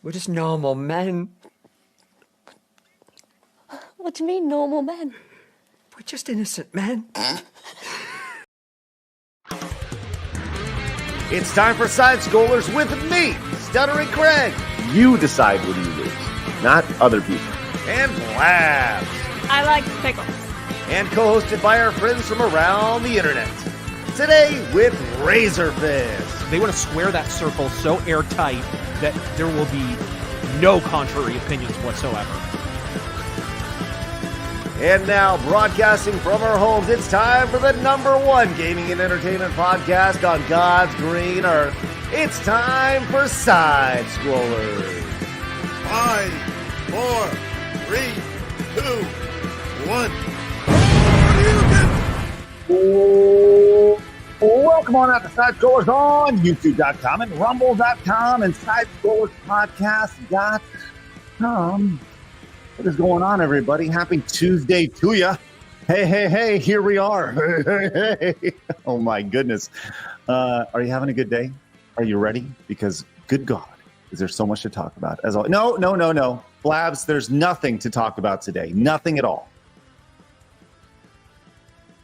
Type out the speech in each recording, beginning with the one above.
We're just normal men. What do you mean, normal men? We're just innocent men. It's time for Side Scrollers with me, Stuttering Craig. You decide when you lose, not other people. And Blabs. I like pickles. And co-hosted by our friends from around the internet. Today with Razorfist. They want to square that circle so airtight that there will be no contrary opinions whatsoever. And now, broadcasting from our homes, it's time for the #1 gaming and entertainment podcast on God's green earth. It's time for Side Scrollers. 5, 4, 3, 2, 1. Welcome on out to Side Scrollers on YouTube.com and Rumble.com and SideScrollersPodcast.com. What is going on, everybody? Happy Tuesday to you. Hey, here we are. Hey. Oh, my goodness. Are you having a good day? Are you ready? Because, good God, is there so much to talk about? As always. No. Blabs, there's nothing to talk about today. Nothing at all.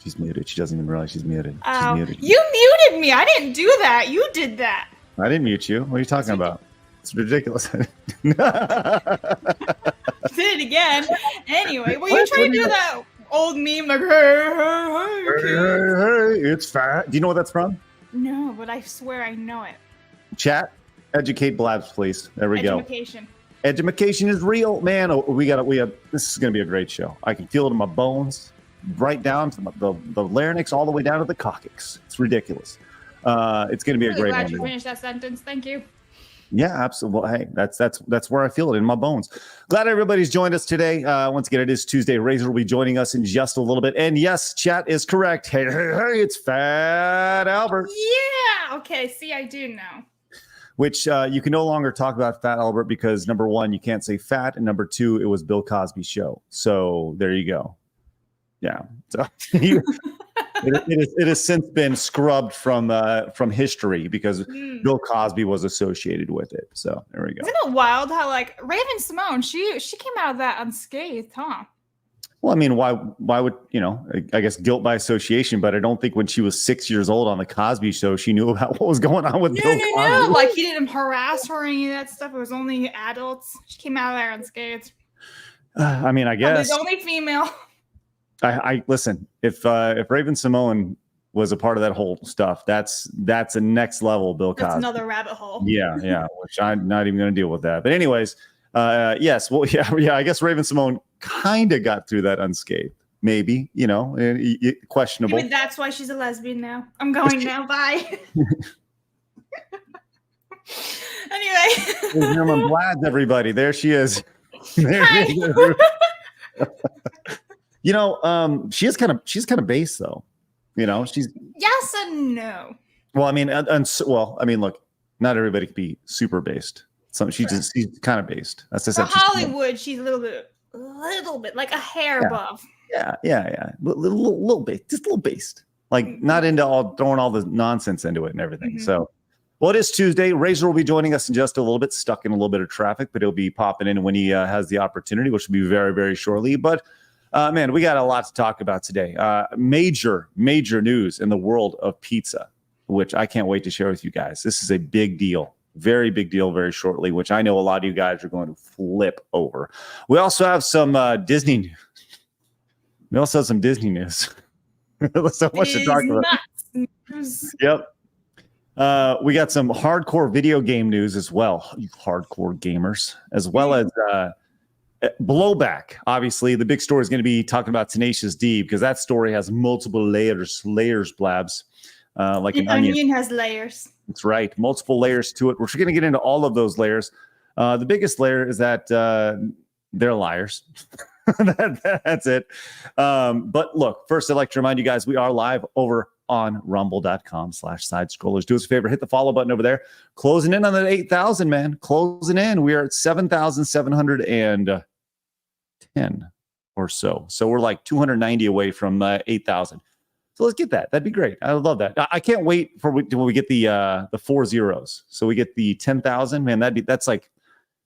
She's muted. She doesn't even realize she's muted. Oh, She's muted. you muted me. I didn't do that. You did that. I didn't mute you. What are you talking about? It's ridiculous. Did it again. Anyway, well, you trying to do that old meme like, hey, it's fat. Do you know what that's from? No, but I swear I know it. Chat, educate Blabs, please. There we go. Education. Education is real, man. We have. This is going to be a great show. I can feel it in my bones, right down to the larynx, all the way down to the coccyx. It's ridiculous. It's going to be a great one. Glad you finished that sentence. Thank you. Yeah, absolutely. Hey, that's where I feel it in my bones. Glad everybody's joined us today. Once again, it is Tuesday. Razor will be joining us in just a little bit. And yes, chat is correct. Hey, it's Fat Albert. Yeah. Okay. See, I do know. Which you can no longer talk about Fat Albert because number one, you can't say fat, and number two, it was Bill Cosby's show. So there you go. Yeah. So it has since been scrubbed from history because Bill Cosby was associated with it. So there we go. Isn't it wild how like Raven Simone, she came out of that unscathed, huh? Well, I mean, why would, I guess guilt by association, but I don't think when she was 6 years old on the Cosby show, she knew about what was going on with Bill Cosby. No, like he didn't harass her or any of that stuff. It was only adults. She came out of there unscathed. I mean, I guess. The only female. I listen, if Raven Simone was a part of that whole stuff, that's a next level Bill Cosby. That's another rabbit hole. Yeah, which I'm not even going to deal with that. But anyways, yes, well, yeah, I guess Raven Simone kind of got through that unscathed. Maybe, questionable. Maybe that's why she's a lesbian now. I'm going now. Bye. Anyway. Herman Blad, everybody. There she is. Hi. She's kind of base though. She's yes and no. Well, I mean, look, not everybody can be super based. She's kind of based. That's For Hollywood, she's a little bit like a hair above. Yeah, little bit, just a little based. Like not into throwing all the nonsense into it and everything. Mm-hmm. So, well, it is Tuesday. Razor will be joining us in just a little bit, stuck in a little bit of traffic, but he'll be popping in when he has the opportunity, which will be very, very shortly. But man, we got a lot to talk about today. Major news in the world of pizza, which I can't wait to share with you guys. This is a big deal, very big deal very shortly, which I know a lot of you guys are going to flip over. We also have some Disney news. There's so much to talk about. Yep. We got some hardcore video game news as well, you hardcore gamers, as well as Blowback. Obviously, the big story is going to be talking about Tenacious D because that story has multiple layers, Blabs, like an onion has layers. That's right, multiple layers to it. We're going to get into all of those layers. The biggest layer is that they're liars. That's it. But look, first, I'd like to remind you guys we are live over on rumble.com/sidescrollers. Do us a favor, hit the follow button over there. Closing in on that 8,000, man. Closing in. We are at 7,710 or so. So we're like 290 away from 8,000. So let's get that. That'd be great. I would love that. I can't wait for when we get the 4 zeros. So we get the 10,000. Man, that's like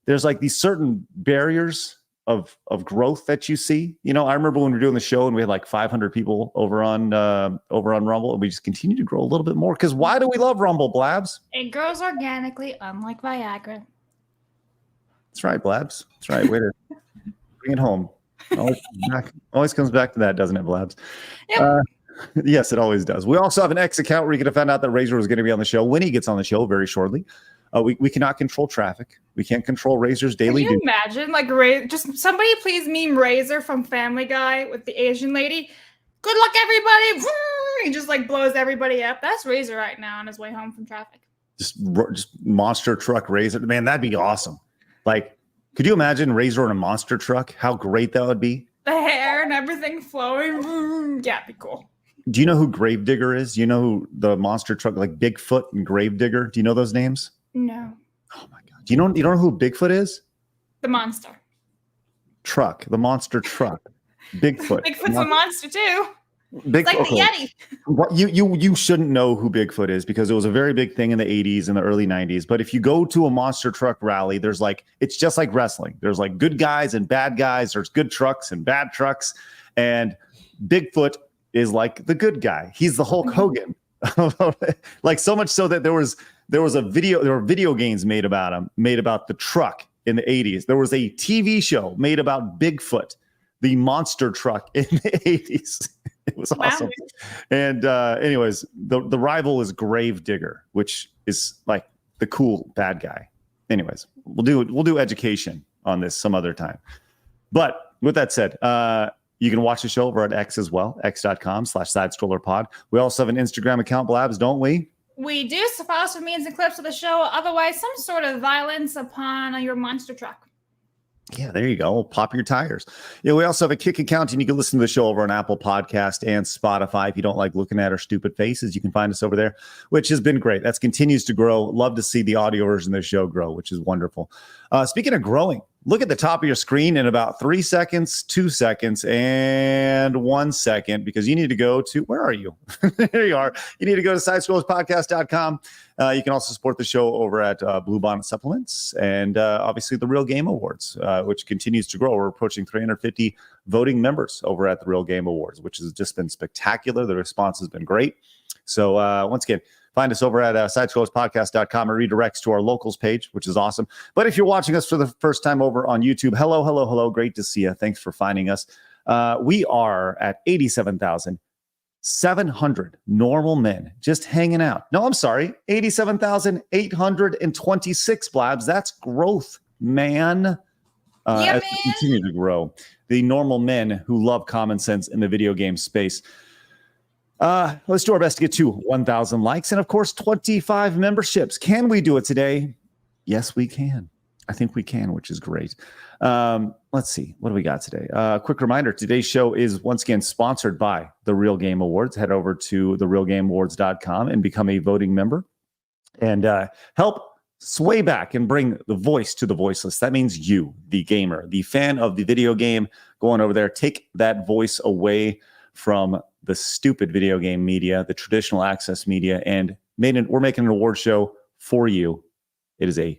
there's like these certain barriers of growth that you see. You know, I remember when we were doing the show and we had like 500 people over on Rumble, and we just continue to grow a little bit more. Because why do we love Rumble, Blabs? It grows organically, unlike Viagra. That's right, Blabs. That's right. Way to bring it home. Always comes back to that, doesn't it, Blabs? Yep. Yes, it always does. We also have an X account where you can find out that Razor was going to be on the show when he gets on the show very shortly. We cannot control traffic. We can't control Razor's daily Can you duty. imagine, like, just somebody please meme Razor from Family Guy with the Asian lady. Good luck, everybody. He just like blows everybody up. That's Razor right now on his way home from traffic. Just monster truck Razor. Man, that'd be awesome. Like, could you imagine Razor in a monster truck? How great that would be. The hair and everything flowing. Yeah, it'd be cool. Do you know who Gravedigger is? Do you know who the monster truck, like Bigfoot and Gravedigger? Do you know those names? No. Oh my God. You don't know who Bigfoot is? The monster. Truck. The monster truck. Bigfoot. Bigfoot's a monster too. Bigfoot. It's like the Yeti. What you shouldn't know who Bigfoot is because it was a very big thing in the 80s and the early 90s. But if you go to a monster truck rally, there's like, it's just like wrestling. There's like good guys and bad guys. There's good trucks and bad trucks. And Bigfoot is like the good guy. He's the Hulk Hogan. Like so much so that there were video games made about him, made about the truck in the 80s. There was a TV show made about Bigfoot, the monster truck in the 80s. It was awesome. Wow. And anyways, the rival is Gravedigger, which is like the cool bad guy. Anyways, we'll do education on this some other time. But with that said, you can watch the show over at X as well, x.com/sidescrollerpod. We also have an Instagram account, Blabs, don't we? We do, so follow us for memes and clips of the show. Otherwise, some sort of violence upon your monster truck. Yeah, there you go. Pop your tires. Yeah, we also have a Kick account, and you can listen to the show over on Apple Podcast and Spotify. If you don't like looking at our stupid faces, you can find us over there, which has been great. That continues to grow. Love to see the audio version of the show grow, which is wonderful. Speaking of growing, look at the top of your screen in about 3 seconds, 2 seconds, and 1 second, because you need to go to, where are you? There you are. You need to go to sidescrollerspodcast.com. You can also support the show over at Blue Bonnet Supplements and obviously the Real Game Awards, which continues to grow. We're approaching 350 voting members over at the Real Game Awards, which has just been spectacular. The response has been great. So once again, find us over at sidescrollerspodcast.com or redirects to our locals page, which is awesome. But if you're watching us for the first time over on YouTube, hello. Great to see you. Thanks for finding us. We are at 87,700 normal men just hanging out. No, I'm sorry. 87,826 Blabs. That's growth, man. As we continue to grow. The normal men who love common sense in the video game space. Let's do our best to get to 1,000 likes and, of course, 25 memberships. Can we do it today? Yes, we can. I think we can, which is great. Let's see. What do we got today? Quick reminder, today's show is once again sponsored by the Real Game Awards. Head over to therealgameawards.com and become a voting member and help sway back and bring the voice to the voiceless. That means you, the gamer, the fan of the video game, go on over there, take that voice away from the stupid video game media, the traditional access media, and we're making an award show for you. It is a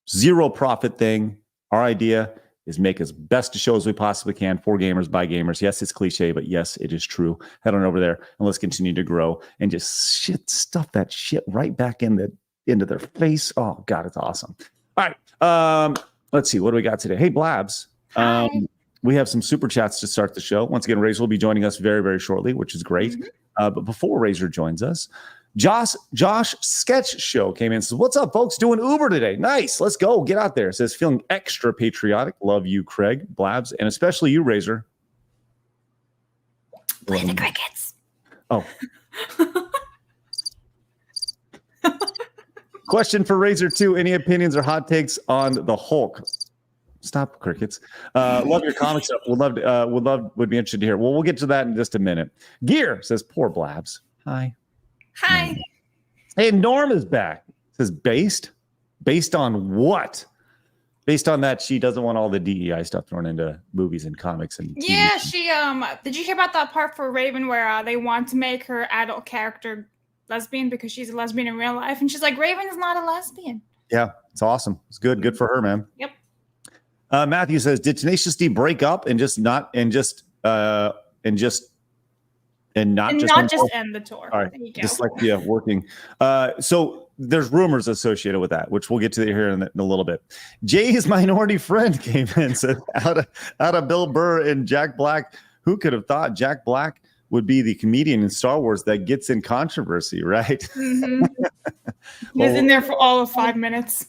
zero profit thing. Our idea is make as best a show as we possibly can for gamers by gamers. Yes, it's cliche, but yes, it is true. Head on over there and let's continue to grow and just stuff that shit right back into their face. Oh God, it's awesome. All right. Let's see. What do we got today? Hey, Blabs. Hi. We have some super chats to start the show. Once again, Razor will be joining us very, very shortly, which is great. Mm-hmm. But before Razor joins us, Josh Sketch Show came in and says, "What's up, folks? Doing Uber today. Nice. Let's go. Get out there." Says, "Feeling extra patriotic. Love you, Craig, Blabs, and especially you, Razor." Play the crickets. Oh. Question for Razor 2. Any opinions or hot takes on the Hulk? Stop, crickets. Love your comics. Would be interested to hear. Well, we'll get to that in just a minute. Gear says, "Poor Blabs." Hi. Hey, Norm is back. Says, based on what? Based on that she doesn't want all the DEI stuff thrown into movies and comics and TV. Yeah, she did you hear about that part for Raven where they want to make her adult character lesbian because she's a lesbian in real life, and she's like, Raven's not a lesbian. Yeah, it's awesome. It's good for her, man. Yep. Matthew says, did Tenacious D break up and not end the tour? All right, There you go. dyslexia working. So there's rumors associated with that, which we'll get to here in a little bit. Jay's minority friend came in and said, out of Bill Burr and Jack Black, who could have thought Jack Black would be the comedian in Star Wars that gets in controversy, right? Mm-hmm. He was in there for all of 5 minutes.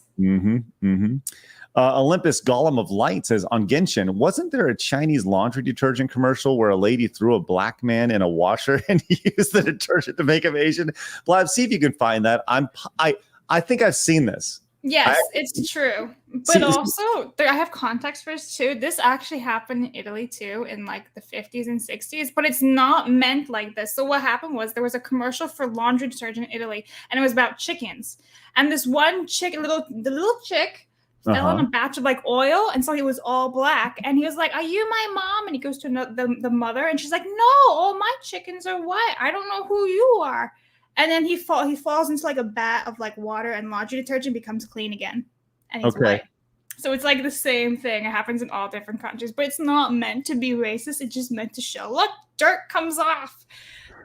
Olympus Golem of Light says, on Genshin, wasn't there a Chinese laundry detergent commercial where a lady threw a black man in a washer and used the detergent to make him Asian? Vlad, see if you can find that. I think I've seen this. Yes, it's true. But also, I have context for this too. This actually happened in Italy too, in like the 50s and 60s, but it's not meant like this. So what happened was there was a commercial for laundry detergent in Italy, and it was about chickens. And this one chicken, the little chick, fell in a batch of like oil, and so he was all black. And he was like, "Are you my mom?" And he goes to the mother, and she's like, "No, all my chickens are white. I don't know who you are." And then he falls into like a vat of like water and laundry detergent, becomes clean again, and he's white. So it's like the same thing. It happens in all different countries, but it's not meant to be racist. It's just meant to show, look, dirt comes off.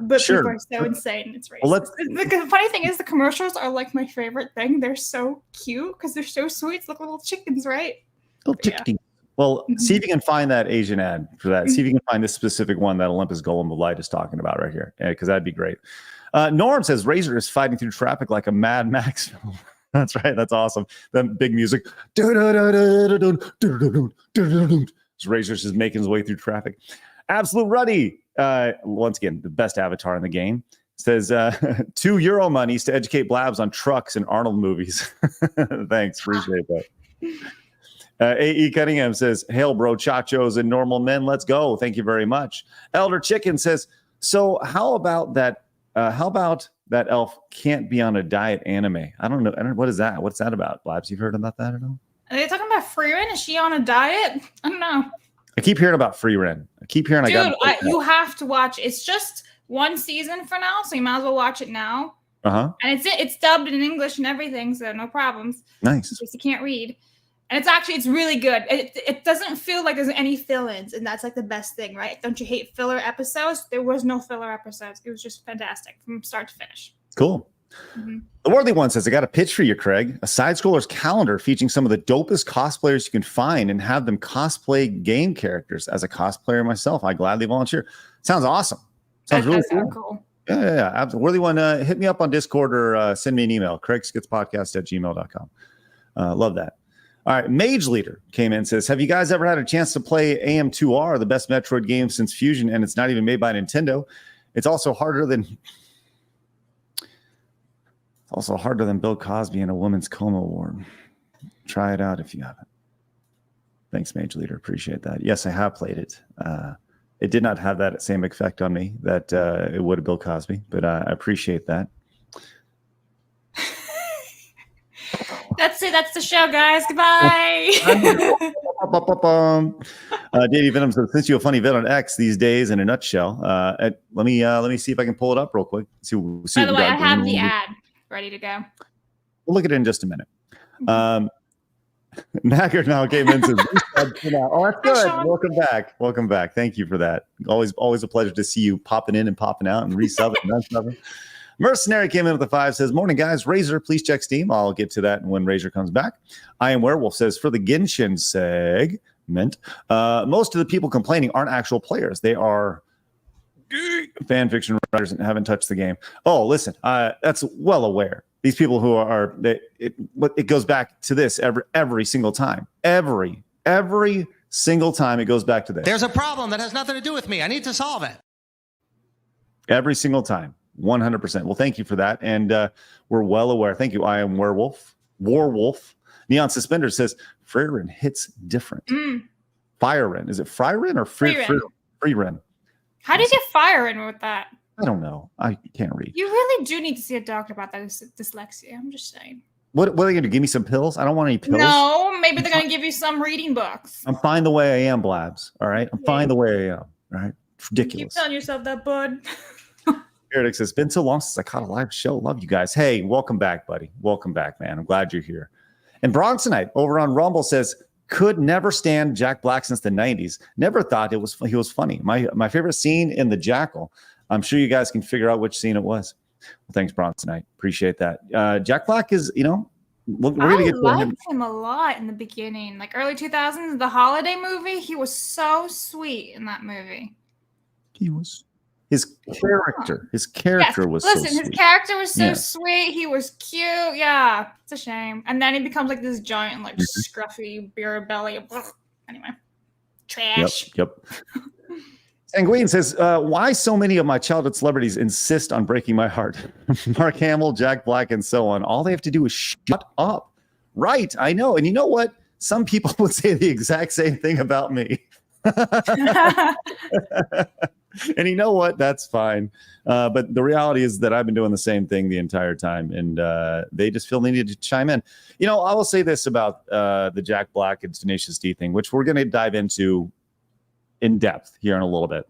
But people are so insane. It's racist. Well, the funny thing is, the commercials are like my favorite thing. They're so cute because they're so sweet. It's like little chickens, right? Little chickens. Yeah. Well, see if you can find that Asian ad for that. See if you can find this specific one that Olympus Golem of Light is talking about right here, because that'd be great. Norm says Razor is fighting through traffic like a Mad Max film. That's right. That's awesome. Then big music. Razor's just making his way through traffic. Absolute Ruddy. Once again, the best avatar in the game. Says €2 monies to educate Blabs on trucks and Arnold movies. Thanks. Appreciate that. AE Cunningham says, hail bro, chachos and normal men. Let's go. Thank you very much. Elder Chicken says, so how about that elf can't be on a diet anime? I don't know. What is that? What's that about? Blabs, you've heard about that at all? Are they talking about Freeman? Is she on a diet? I don't know. I keep hearing about Free Ren. I keep hearing. Dude, you have to watch. It's just one season for now, so you might as well watch it now. And it's dubbed in English and everything, so no problems. Nice. In case you can't read. And it's really good. It doesn't feel like there's any fill-ins, and that's like the best thing, right? Don't you hate filler episodes? There was no filler episodes. It was just fantastic from start to finish. Cool. The Worthy One says, I got a pitch for you, Craig. A side-scroller's calendar featuring some of the dopest cosplayers you can find and have them cosplay game characters. As a cosplayer myself, I gladly volunteer. Sounds awesome. Sounds really cool. Yeah. Absolutely. Worthy One, hit me up on Discord or send me an email, craigskitspodcast@gmail.com. Love that. All right, Mage Leader came in and says, have you guys ever had a chance to play AM2R, the best Metroid game since Fusion, and it's not even made by Nintendo? It's also harder than Bill Cosby in a woman's coma ward. Try it out if you haven't. Thanks, Mage Leader. Appreciate that. Yes, I have played it. It did not have that same effect on me that it would have Bill Cosby, but I appreciate that. That's it. That's the show, guys. Goodbye. Davey Venom says, since you a funny vid on X these days in a nutshell. Let me see if I can pull it up real quick. By the way, I have the ad ready to go. We'll look at it in just a minute. Naggard now came in and says, oh, that's good. Welcome back. Thank you for that. Always a pleasure to see you popping in and popping out and resubbing. Mercenary came in with a 5, says, morning, guys. Razor, please check Steam. I'll get to that when Razor comes back. I Am Werewolf says, for the Genshin segment, most of the people complaining aren't actual players. They are fan fiction writers and haven't touched the game. Oh, listen, that's well aware. These people who it goes back to this every single time. Every single time it goes back to this. There's a problem that has nothing to do with me. I need to solve it. Every single time. 100%. Well, thank you for that. And we're well aware. Thank you. I Am Werewolf. Neon Suspender says, Freyren hits different. Firen. Is it Fryren or Freeren? How do you get fire in with that? I don't know. I can't read. You really do need to see a doctor about that dyslexia. I'm just saying. What are they going to give me? Some pills? I don't want any pills. No, maybe they're going to give you some reading books. I'm fine the way I am, Blabs. All right? I'm fine the way I am. All right? It's ridiculous. Keep telling yourself that, bud. Eric says, it's been so long since I caught a live show. Love you guys. Hey, welcome back, buddy. Welcome back, man. I'm glad you're here. And Bronxonite over on Rumble says, could never stand Jack Black since the 90s. Never thought he was funny. My favorite scene in The Jackal. I'm sure you guys can figure out which scene it was. Well, thanks, Bronson. I appreciate that. Jack Black is, we're going to get to him. I liked him a lot in the beginning, like early 2000s, the holiday movie. He was so sweet in that movie. He was. His character was so sweet. His character was so sweet. He was cute. Yeah, it's a shame. And then he becomes like this giant, like scruffy beer belly. Anyway, trash. Yep. Sanguine says, why so many of my childhood celebrities insist on breaking my heart? Mark Hamill, Jack Black, and so on. All they have to do is shut up. Right, I know. And you know what? Some people would say the exact same thing about me. And you know what? That's fine. But the reality is that I've been doing the same thing the entire time. And they just feel they need to chime in. I will say this about the Jack Black and Tenacious D thing, which we're going to dive into in depth here in a little bit.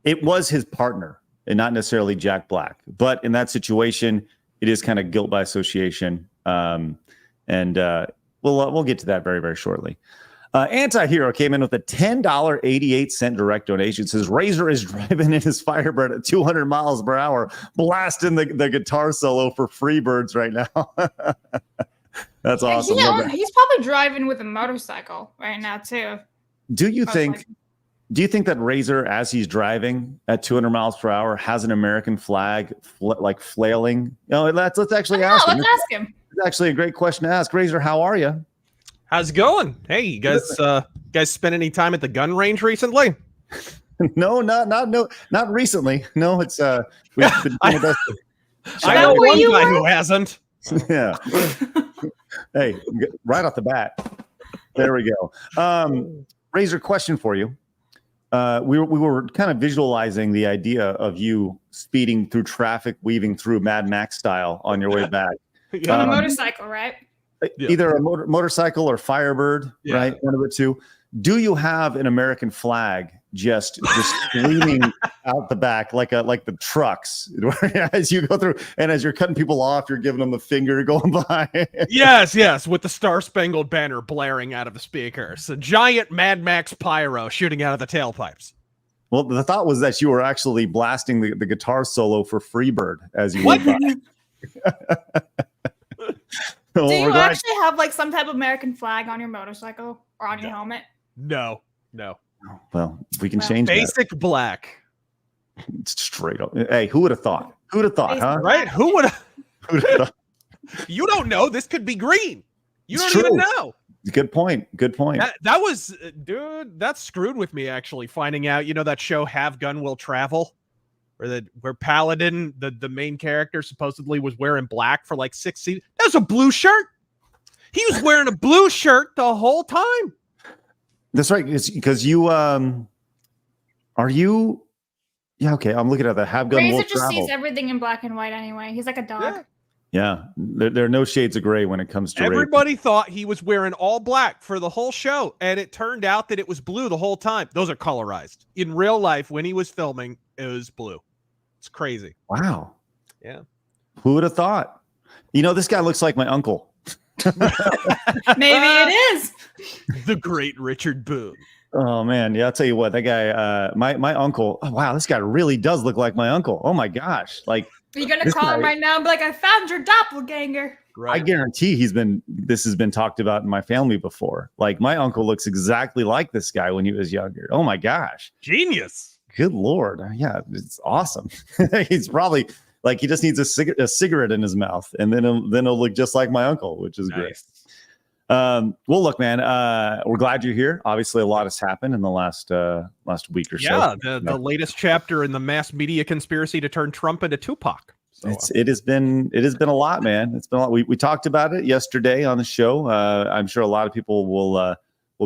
It was his partner and not necessarily Jack Black. But in that situation, it is kind of guilt by association. We'll get to that very, very shortly. Anti-Hero came in with a $10.88 direct donation. Says Razor is driving in his Firebird at 200 miles per hour, blasting the guitar solo for Freebirds right now. That's awesome. He's probably driving with a motorcycle right now too. Do you think that Razor, as he's driving at 200 miles per hour, has an American flag flailing? Let's actually ask him. Let's ask him. It's actually a great question to ask. Razor, how are you? How's it going? Hey, you guys spend any time at the gun range recently? No, not recently. No, it's we've been doing this. I know one guy who hasn't. Yeah. Hey, right off the bat. There we go. Razor, question for you. We were kind of visualizing the idea of you speeding through traffic, weaving through Mad Max style on your way back. On a motorcycle, right? Either a motorcycle or Firebird, right? One of the two. Do you have an American flag just streaming out the back like the trucks as you go through, and as you're cutting people off, you're giving them the finger going by? Yes, with the Star Spangled Banner blaring out of the speakers, a giant Mad Max pyro shooting out of the tailpipes. Well, the thought was that you were actually blasting the guitar solo for Freebird as you went by. Do you actually have like some type of American flag on your motorcycle or on your helmet? No. Well, we can change basic that. Black. Straight up. Hey, who would have thought? Huh? Right? Who would have? You don't know. This could be green. You don't even know. Good point. That was, dude, that screwed with me actually, finding out, that show Have Gun Will Travel? Where Paladin, the main character, supposedly was wearing black for like 6 seasons. That's a blue shirt. He was wearing a blue shirt the whole time. That's right. Because you are you? Yeah. Okay. I'm looking at the Have Gun Will Travel. Razor just sees everything in black and white anyway. He's like a dog. Yeah. There are no shades of gray when it comes to everybody thought he was wearing all black for the whole show, and it turned out that it was blue the whole time. Those are colorized. In real life, when he was filming, it was blue. It's crazy. Wow. Yeah. Who would have thought? This guy looks like my uncle. Maybe it is. The great Richard Boone. Oh man, yeah, I'll tell you what, that guy, my uncle. Oh wow, this guy really does look like my uncle. Oh my gosh, like. Are you gonna call him right now and be like, I found your doppelganger? Right. I guarantee this has been talked about in my family before. Like my uncle looks exactly like this guy when he was younger. Oh my gosh. Genius. Good Lord. Yeah, it's awesome. He's probably like, he just needs a cigarette in his mouth, and then he'll look just like my uncle, which is great. Well, look, man, we're glad you're here. Obviously, a lot has happened in the last week or so. Yeah, the latest chapter in the mass media conspiracy to turn Trump into Tupac. So, it has been a lot, man. It's been a lot. We talked about it yesterday on the show. I'm sure a lot of people will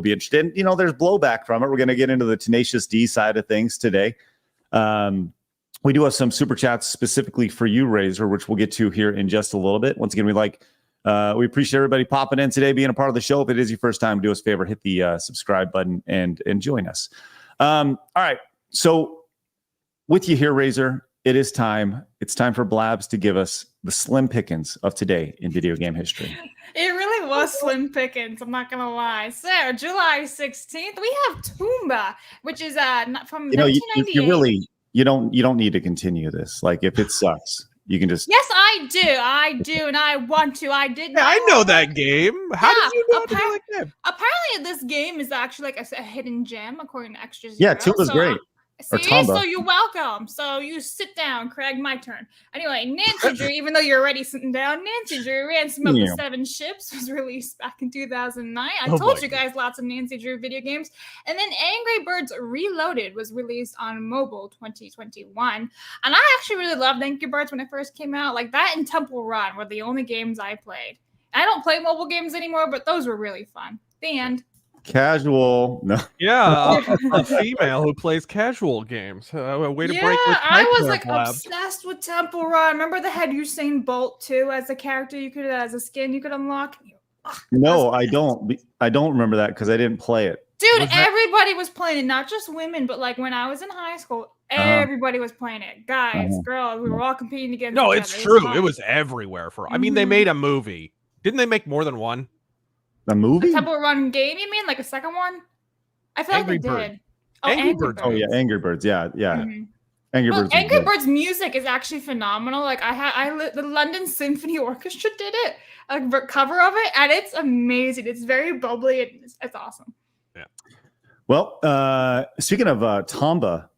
be interested. There's blowback from it. We're going to get into the Tenacious D side of things today. We do have some super chats specifically for you, Razor, which we'll get to here in just a little bit. Once again, we appreciate everybody popping in today, being a part of the show. If it is your first time, do us a favor, hit the subscribe button and join us. All right. So with you here, Razor, it is time. It's time for Blabs to give us the slim pickings of today in video game history. It really was slim pickings, I'm not gonna lie. So July 16th, we have Toomba, which is from 1998. You really you don't need to continue this. Like if it sucks, you can just Yes, I do, and I want to. I did. Yeah, I know that game. How did you know that game? Apparently, this game is actually like a hidden gem, according to Extra Zero. Yeah, Toomba's great. See, so you're welcome. So you sit down, Craig. My turn. Anyway, Nancy Drew, even though you're already sitting down, Nancy Drew, Ransom of the Seven Ships was released back in 2009. I told you guys lots of Nancy Drew video games. And then Angry Birds Reloaded was released on mobile 2021. And I actually really loved Angry Birds when it first came out. Like that and Temple Run were the only games I played. I don't play mobile games anymore, but those were really fun. The end. Casual. No. Yeah, a female who plays casual games. Way to break with I was like obsessed with Temple Run. Remember they had Usain Bolt too as a character you could, as a skin you could unlock. No, I don't. I don't remember that because I didn't play it. Dude, everybody was playing it, not just women, but like when I was in high school, everybody was playing it. Guys, girls, we were all competing against each other. It's true. It was everywhere I mean, they made a movie. Didn't they make more than one? A movie? A Temple Run game, you mean? Like a second one? I feel Angry like they Bird. did. Angry Birds. Oh yeah, Angry Birds. Yeah. Mm-hmm. Angry Birds. Angry Birds music is actually phenomenal. Like the London Symphony Orchestra did it, a cover of it, and it's amazing. It's very bubbly. It's awesome. Yeah. Well, speaking of Tomba,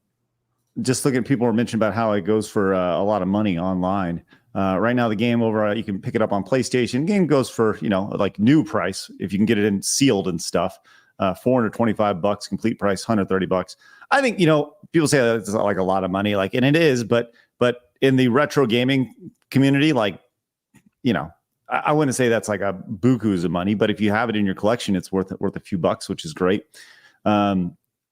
just looking at people were mentioning about how it goes for a lot of money online. Right now, the game over, you can pick it up on PlayStation. Game goes for, like new price if you can get it in sealed and stuff. $425, complete price, $130. I think, people say that it's like a lot of money, like, and it is, but in the retro gaming community, like, I wouldn't say that's like a bukus of money, but if you have it in your collection, it's worth a few bucks, which is great.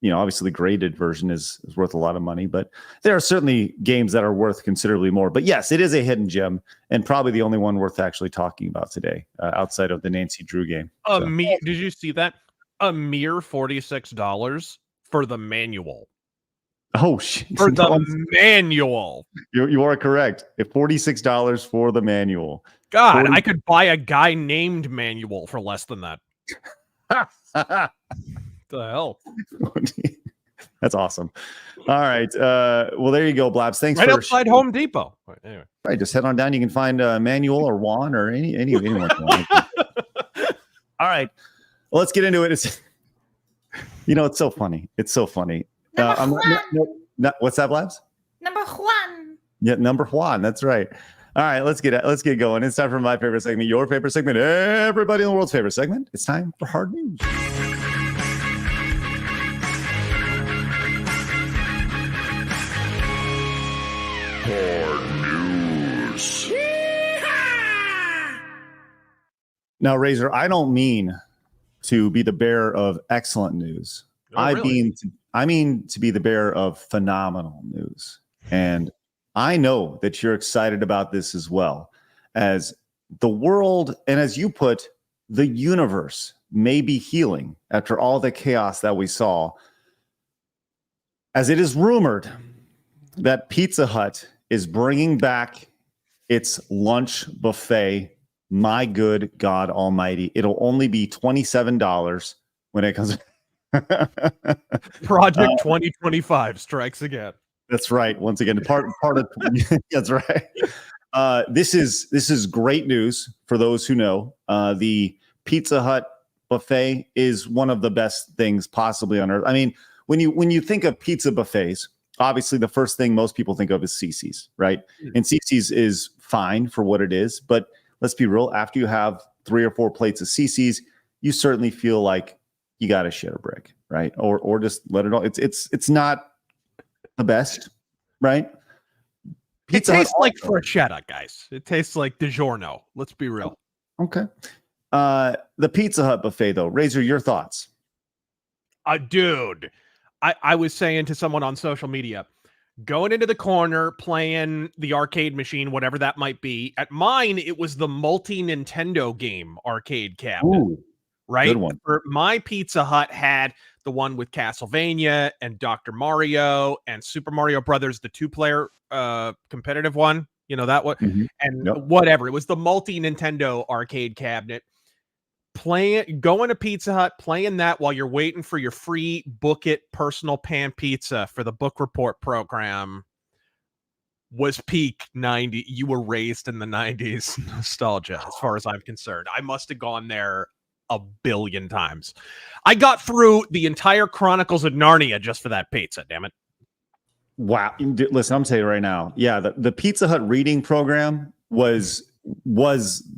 Obviously the graded version is worth a lot of money, but there are certainly games that are worth considerably more. But yes, it is a hidden gem and probably the only one worth actually talking about today, outside of the Nancy Drew game. Did you see that? A mere $46 for the manual. Oh shit! For the manual. You are correct. $46 for the manual. God, I could buy a guy named Manual for less than that. The hell? That's awesome. All right. Well, there you go, Blabs. Thanks. Right outside Home Depot. Anyway, right. Just head on down. You can find Manuel or Juan or anyone. All right. Well, let's get into it. It's so funny. It's so funny. What's that, Blabs? Number Juan. Yeah, number Juan. That's right. All right, let's get going. It's time for my favorite segment, your favorite segment, everybody in the world's favorite segment. It's time for hard news. Hard news. Now, Razor, I don't mean to be the bearer of excellent news. Oh, really? I mean to be the bearer of phenomenal news. And I know that you're excited about this as well, as the world, and as you put, the universe may be healing after all the chaos that we saw, as it is rumored that Pizza Hut is bringing back its lunch buffet. My good God Almighty. It'll only be $27 when it comes. Project 2025 strikes again. That's right. Once again, part of that's right. This is great news for those who know. The Pizza Hut buffet is one of the best things possibly on earth. I mean, when you think of pizza buffets, obviously the first thing most people think of is Cece's, right? And Cece's is fine for what it is, but let's be real. After you have 3 or 4 plates of Cece's, you certainly feel like you got to shit a brick, right? Or just let it all. It's not the best, right? Pizza Hut tastes like bruschetta, guys. It tastes like DiGiorno. Let's be real. Okay. The Pizza Hut buffet, though. Razor, your thoughts? Dude, I was saying to someone on social media, going into the corner, playing the arcade machine, whatever that might be. At mine, it was the multi-Nintendo game arcade cabinet. Ooh, right? good one. For my Pizza Hut had the one with Castlevania and Dr. Mario and Super Mario Brothers, the 2-player competitive one. You know, that one. Mhm. And Yep. whatever. It was the multi-Nintendo arcade cabinet. Going to Pizza Hut, playing that while you're waiting for your free Book It personal pan pizza for the book report program was peak 90. You were raised in the 90s nostalgia, as far as I'm concerned. I must have gone there a billion times. I got through the entire Chronicles of Narnia just for that pizza, damn it. Wow. Listen, I'm telling you right now. Yeah, the Pizza Hut reading program was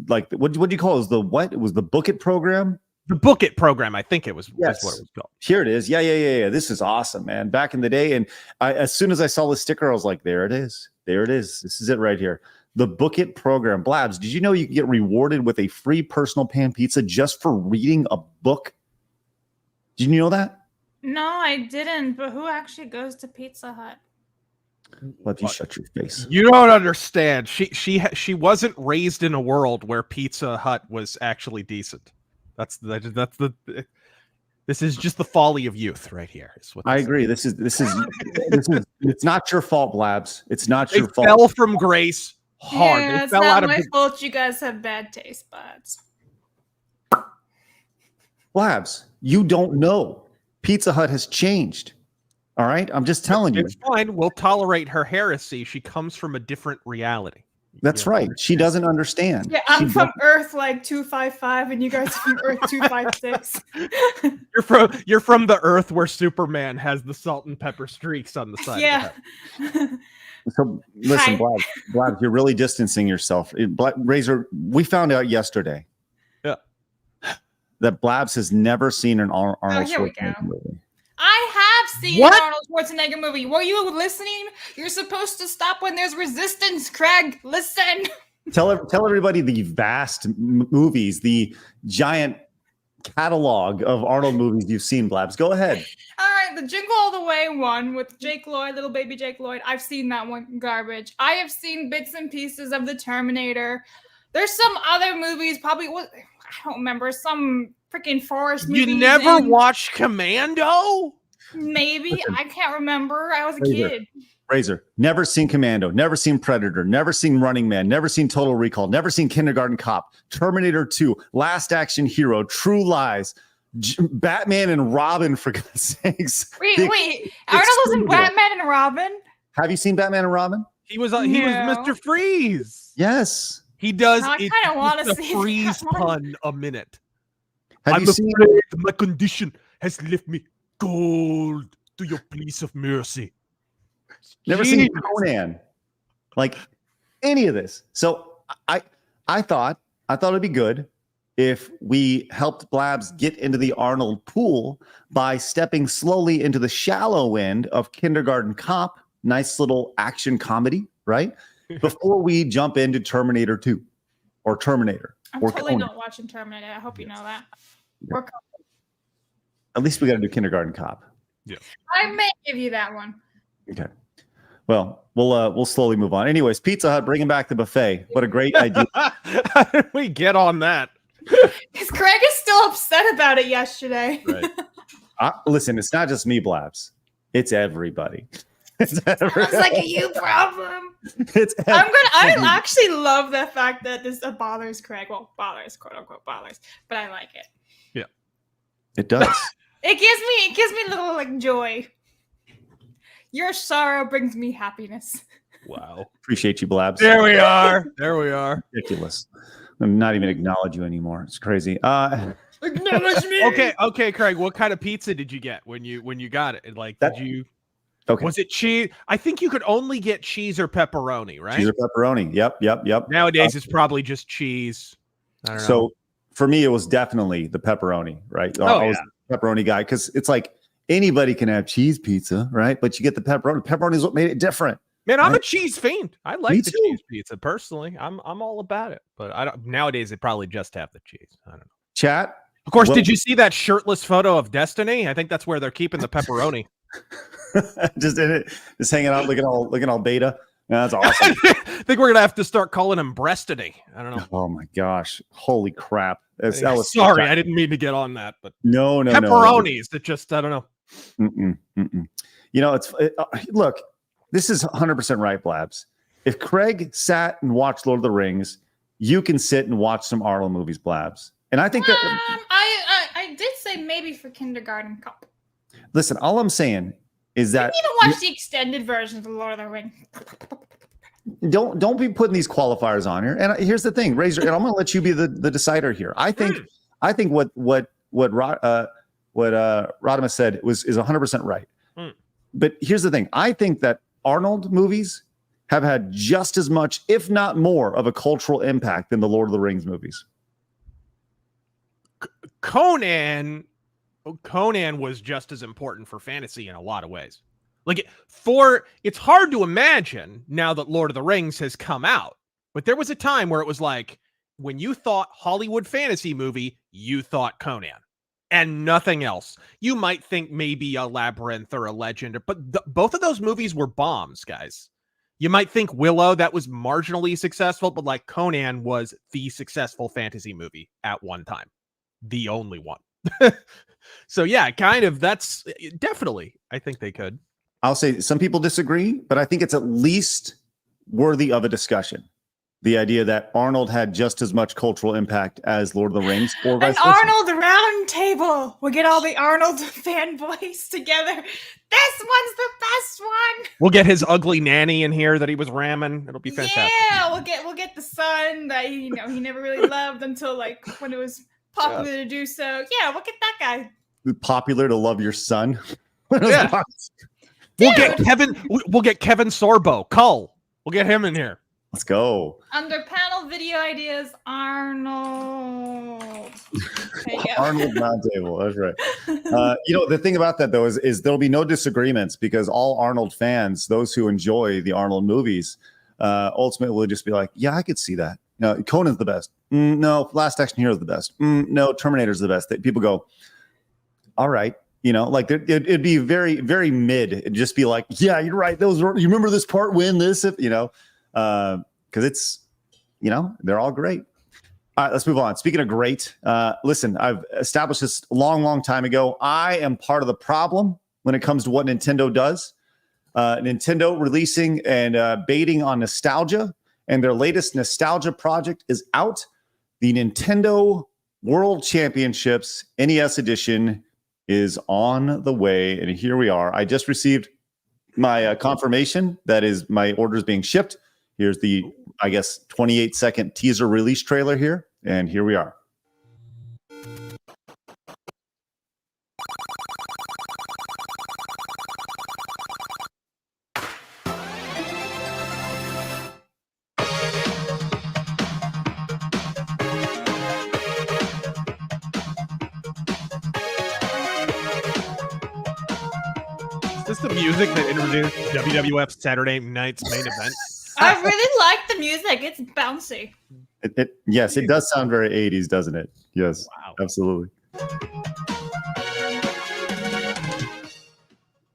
like, what do you call it? It was the what? It was the Book It program? The Book It program, I think it was, Yes. was what it was called. Here it is. Yeah. This is awesome, man. Back in the day. And as soon as I saw the sticker, I was like, there it is. There it is. This is it right here. The Book It program. Blabs, did you know you can get rewarded with a free personal pan pizza just for reading a book? Did you know that? No, I didn't. But who actually goes to Pizza Hut? Let you shut your face. You don't understand. She wasn't raised in a world where Pizza Hut was actually decent. That's the this is just the folly of youth right here. Is what I this agree. This is it's not your fault, Blabs. It's not They your fault. fell from grace hard. Yeah, They it's fell not out of my the- fault. You guys have bad taste buds. Blabs, you don't know. Pizza Hut has changed. All right? I'm just telling you. It's fine. We'll tolerate her heresy. She comes from a different reality. That's Yeah. right. She doesn't understand. Yeah, I'm She from Earth like 255, and you guys are from Earth 256. You're from the Earth where Superman has the salt and pepper streaks on the side. Of Yeah. the head. So listen, Hi. Blabs, you're really distancing yourself. Razor, we found out yesterday. Yeah. That Blabs has never seen an Arnold here we go. Schwarzenegger movie. I have seen What? an Arnold Schwarzenegger movie. Were you listening? You're supposed to stop when there's resistance, Craig. Listen. Tell everybody the vast movies, the giant catalog of Arnold movies you've seen, Blabs. Go ahead. All right, the Jingle All the Way one with Jake Lloyd, little baby Jake Lloyd. I've seen that one. Garbage. I have seen bits and pieces of the Terminator. There's some other movies, probably I don't remember, some freaking forest movies. You never watched Commando? Maybe. Listen. I can't remember. I was a Razor. kid. Razor, never seen Commando, never seen Predator, never seen Running Man, never seen Total Recall, never seen Kindergarten Cop, Terminator 2, Last Action Hero, True Lies, Batman and Robin, for God's sakes. Wait. The Arnold was in Extreme Batman and Robin? Have you seen Batman and Robin? He was No. Mr. Freeze. Yes. He does. I it's kinda wanna just a see freeze that one. pun a minute. Have I'm you seen? afraid my condition has left me cold to your pleas of mercy. Never seen Jeez. Conan, like any of this. So I thought it'd be good if we helped Blabs get into the Arnold pool by stepping slowly into the shallow end of Kindergarten Cop. Nice little action comedy, right? Before we jump into Terminator 2 or Terminator. I'm or totally Conan. not watching Terminator. I hope you know that. Yeah. Or At least we got to do Kindergarten Cop. I may give you that one. Okay. Well, we'll slowly move on. Anyways, Pizza Hut bringing back the buffet. What a great idea. How did we get on that? Because Craig is still upset about it yesterday. Right. Listen, it's not just me, Blabs. It's everybody. It's Sounds like a you problem. It's I actually love the fact that this bothers Craig. Well, bothers, quote unquote bothers, but I like it. It does. It gives me a little like joy. Your sorrow brings me happiness. Wow. Appreciate you, Blabs. There we are. There we are. Ridiculous. I'm not even acknowledge you anymore. It's crazy. Acknowledge me. Okay, Craig. What kind of pizza did you get when you got it? Like, That- did you? Okay. Was it cheese? I think you could only get cheese or pepperoni, right? Cheese or pepperoni. Yep. Nowadays, it's probably just cheese. I don't know. So for me, it was definitely the pepperoni, right? Oh, I was the pepperoni guy because it's like anybody can have cheese pizza, right? But you get the pepperoni. Pepperoni is what made it different. Man, I'm a Right. cheese fiend. I Me like the too. cheese pizza personally. I'm all about it. But I don't. Nowadays, they probably just have the cheese. I don't know. Chat. Of course, Well- did you see that shirtless photo of Destiny? I think that's where they're keeping the pepperoni. Just in it, just hanging out, looking all beta. That's awesome. I think we're gonna have to start calling him Breastity. I don't know. Oh my gosh! Holy crap! That was Sorry, I didn't mean to get on that, but no. Pepperonis. It just, I don't know. You know, look. This is 100% right, Blabs. If Craig sat and watched Lord of the Rings, you can sit and watch some Arnold movies, Blabs. And I think that I did say maybe for kindergarten cup. listen, all I'm saying is that You need to watch the extended version of the Lord of the Rings. don't be putting these qualifiers on here. And here's the thing, Razor, and I'm going to let you be the decider here. I think what Rodimus said is 100% right. But here's the thing. I think that Arnold movies have had just as much, if not more, of a cultural impact than the Lord of the Rings movies. Conan was just as important for fantasy in a lot of ways. Like it's hard to imagine now that Lord of the Rings has come out, but there was a time where it was like when you thought Hollywood fantasy movie, you thought Conan and nothing else. You might think maybe a Labyrinth or a Legend, but both of those movies were bombs, guys. You might think Willow, that was marginally successful, but like Conan was the successful fantasy movie at one time. The only one. So yeah, kind of, that's definitely, I think they could. I'll say some people disagree, but I think it's at least worthy of a discussion. The idea that Arnold had just as much cultural impact as Lord of the Rings. Or An Arnold round table. We'll get all the Arnold fanboys together. This one's the best one. We'll get his ugly nanny in here that he was ramming. It'll be fantastic. Yeah, we'll get the son that he never really loved until like when it was popular to do so. Yeah, we'll get that guy. Popular to love your son. Yeah. We'll get Kevin Sorbo. Cull. We'll get him in here. Let's go. Under panel video ideas, Arnold. Arnold Roundtable. That's right. The thing about that though is there'll be no disagreements because all Arnold fans, those who enjoy the Arnold movies, ultimately will just be like, yeah, I could see that. No, Conan's the best. No, Last Action Hero is the best. No, Terminator's the best. People go, all right. Like it'd be very, very mid. It'd just be like, yeah, you're right. You remember this part when this, because it's, they're all great. All right, let's move on. Speaking of great, listen, I've established this long time ago. I am part of the problem when it comes to what Nintendo does. Nintendo releasing and baiting on nostalgia, and their latest nostalgia project is out. The Nintendo World Championships NES Edition is on the way, and here we are. I just received my confirmation that is my order is being shipped. Here's the, 28-second teaser release trailer here, and here we are. Is this the music that introduced WWF Saturday Night's main event? I really like the music. It's bouncy. Yes, it does sound very 80s, doesn't it? Yes, wow. Absolutely.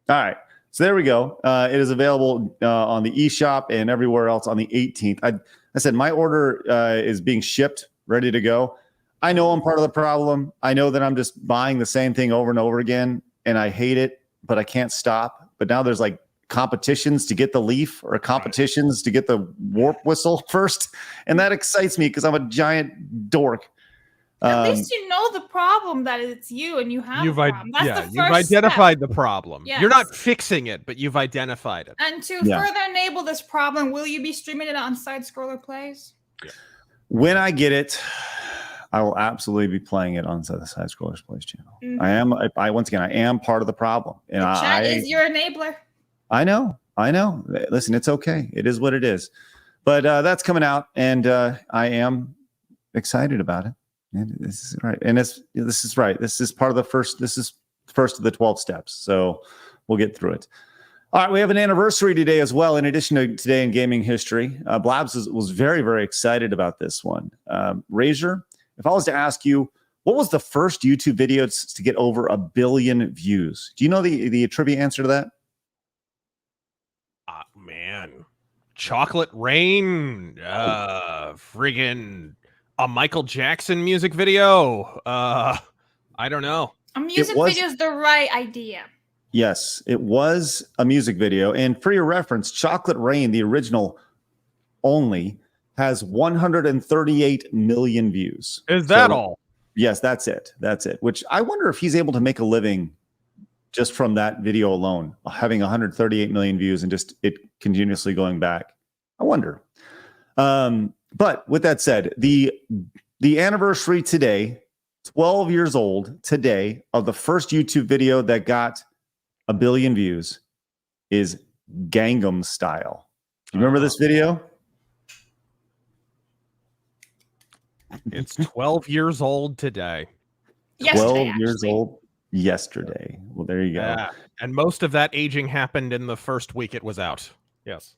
All right, so there we go. It is available on the eShop and everywhere else on the 18th. I said my order is being shipped, ready to go. I know I'm part of the problem. I know that I'm just buying the same thing over and over again, and I hate it, but I can't stop. But now there's like competitions to get the leaf or competitions to get the warp whistle first. And that excites me because I'm a giant dork. At least you know the problem that it's you and you have a problem. That's the first you've identified step. The problem. Yes. You're not fixing it, but you've identified it. And to further enable this problem, will you be streaming it on Side Scroller Plays? Yeah. When I get it, I will absolutely be playing it on the Side Scrollers Plays channel. Mm-hmm. I am part of the problem. And the chat is your enabler. I know. Listen, it's okay. It is what it is. But that's coming out, and I am excited about it. And this is right. And this is right. This is part of the first. This is first of the 12 steps. So we'll get through it. All right. We have an anniversary today as well. In addition to today in gaming history, Blabs was very, very excited about this one. Razor, if I was to ask you, what was the first YouTube video to get over 1 billion views? Do you know the trivia answer to that? Man, Chocolate Rain, friggin' a Michael Jackson music video. I don't know. A music video is the right idea. Yes, it was a music video. And for your reference, Chocolate Rain, the original only, has 138 million views. Is that all? Yes, that's it. That's it. Which I wonder if he's able to make a living just from that video alone, having 138 million views and just it continuously going back. I wonder. But with that said, the anniversary today, 12 years old today, of the first YouTube video that got 1 billion views is Gangnam Style. You remember this video? It's 12 years old today. 12 years old yesterday. Well, there you go. Yeah. And most of that aging happened in the first week it was out. Yes.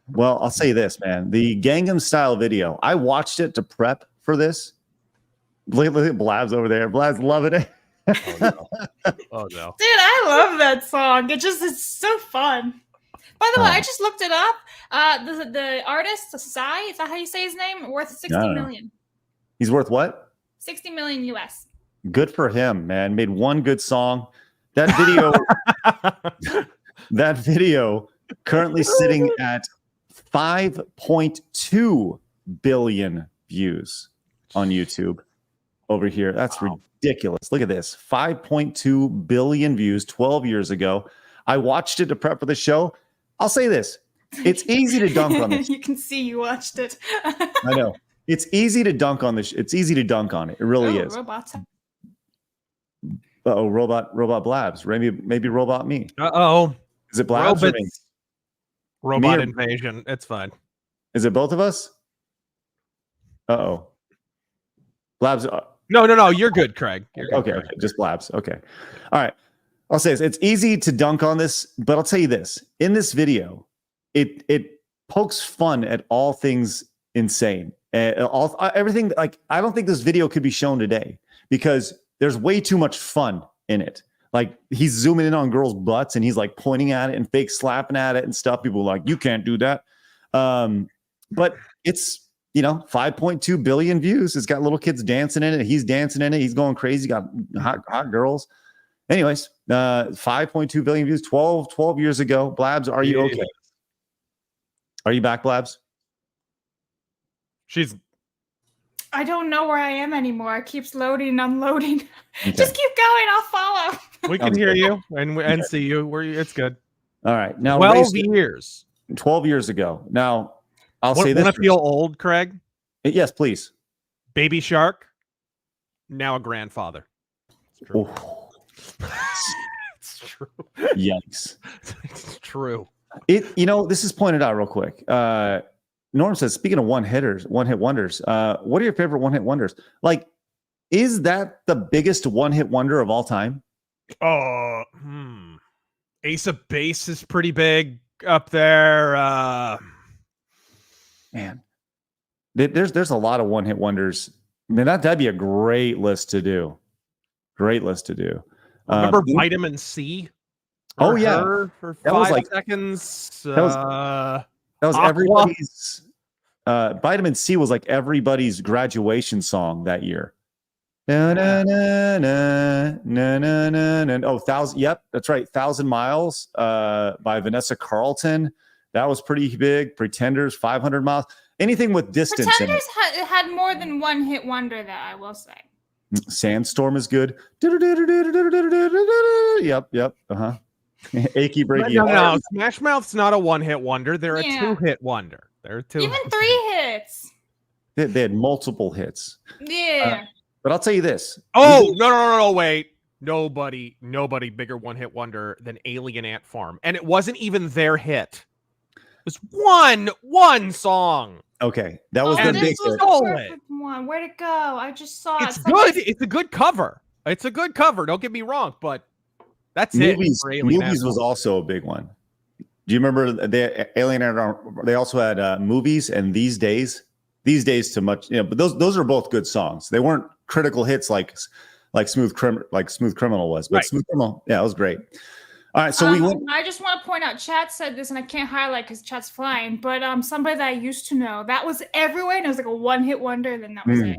Well, I'll say this, man. The Gangnam Style video, I watched it to prep for this. Look at Blabs over there. Blabs loving it. Oh, no. Oh, no. Dude, I love that song. It's so fun. By the way, I just looked it up. The artist, Psy, is that how you say his name? Worth 60 million. He's worth what? 60 million US. Good for him, man. Made one good song. That video, that video currently sitting at 5.2 billion views on YouTube over here. That's ridiculous. Look at this. 5.2 billion views 12 years ago. I watched it to prep for the show. I'll say this. It's easy to dunk on this. You can see you watched it. I know. It's easy to dunk on this. It's easy to dunk on it. It really is. Robots. Uh-oh, robot Blabs. Maybe robot me. Uh-oh. Is it Blabs or me? Robot invasion. It's fine. Is it both of us? Uh-oh. Blabs. No. You're good, Craig. You're good, Okay. Just Blabs. Okay. All right. I'll say this. It's easy to dunk on this, but I'll tell you this. In this video, it pokes fun at all things insane. Everything, like, I don't think this video could be shown today because there's way too much fun in it. Like, he's zooming in on girls' butts and he's like pointing at it and fake slapping at it and stuff. People are like, you can't do that. But it's, 5.2 billion views. It's got little kids dancing in it. He's dancing in it. He's going crazy. Got hot girls. Anyways, 5.2 billion views, 12 years ago. Blabs, are you okay? Are you back, Blabs? I don't know where I am anymore. It keeps loading and unloading. Okay. Just keep going. I'll follow. We can hear you and see you. It's good. All right. Now, 12 years. 12 years ago. Now, I'll say this. Want to feel old, Craig? Yes, please. Baby Shark, now a grandfather. It's true. It's true. Yikes. It's true. This is pointed out real quick. Norm says, speaking of one-hit wonders, what are your favorite one-hit wonders? Like, is that the biggest one-hit wonder of all time? Ace of Base is pretty big up there. Man, there's a lot of one-hit wonders. I mean, that'd be a great list to do. Remember Vitamin C? Oh, yeah. For 5 seconds. That was everybody's. Vitamin C was like everybody's graduation song that year. Na, na, na, na, na, na, na, na. Oh, 1,000. Yep, that's right. 1,000 Miles by Vanessa Carlton. That was pretty big. Pretenders, 500 Miles. Anything with distance. Pretenders had more than one hit wonder, that I will say. Sandstorm is good. Yep. Achy breaky. No. Smash Mouth's not a one-hit wonder. They're a two-hit wonder. They're two. Even 3 hits. They had multiple hits. Yeah. But I'll tell you this. Oh, no, wait. Nobody bigger one-hit wonder than Alien Ant Farm. And it wasn't even their hit. It was one song. Okay. That was the big hit. Perfect one. Where'd it go? I just saw it. It's good. It's a good cover. Don't get me wrong, but that's Movies, it. Movies was also a big one. Do you remember Alien Ant Farm? They also had Movies and These Days. These Days to much, but those are both good songs. They weren't critical hits like Smooth Criminal was, but right. Smooth Criminal, yeah, it was great. All right, so we went. I just want to point out, chat said this, and I can't highlight because chat's flying. But somebody that I used to know, that was everywhere, and it was like a one-hit wonder, and then that was it.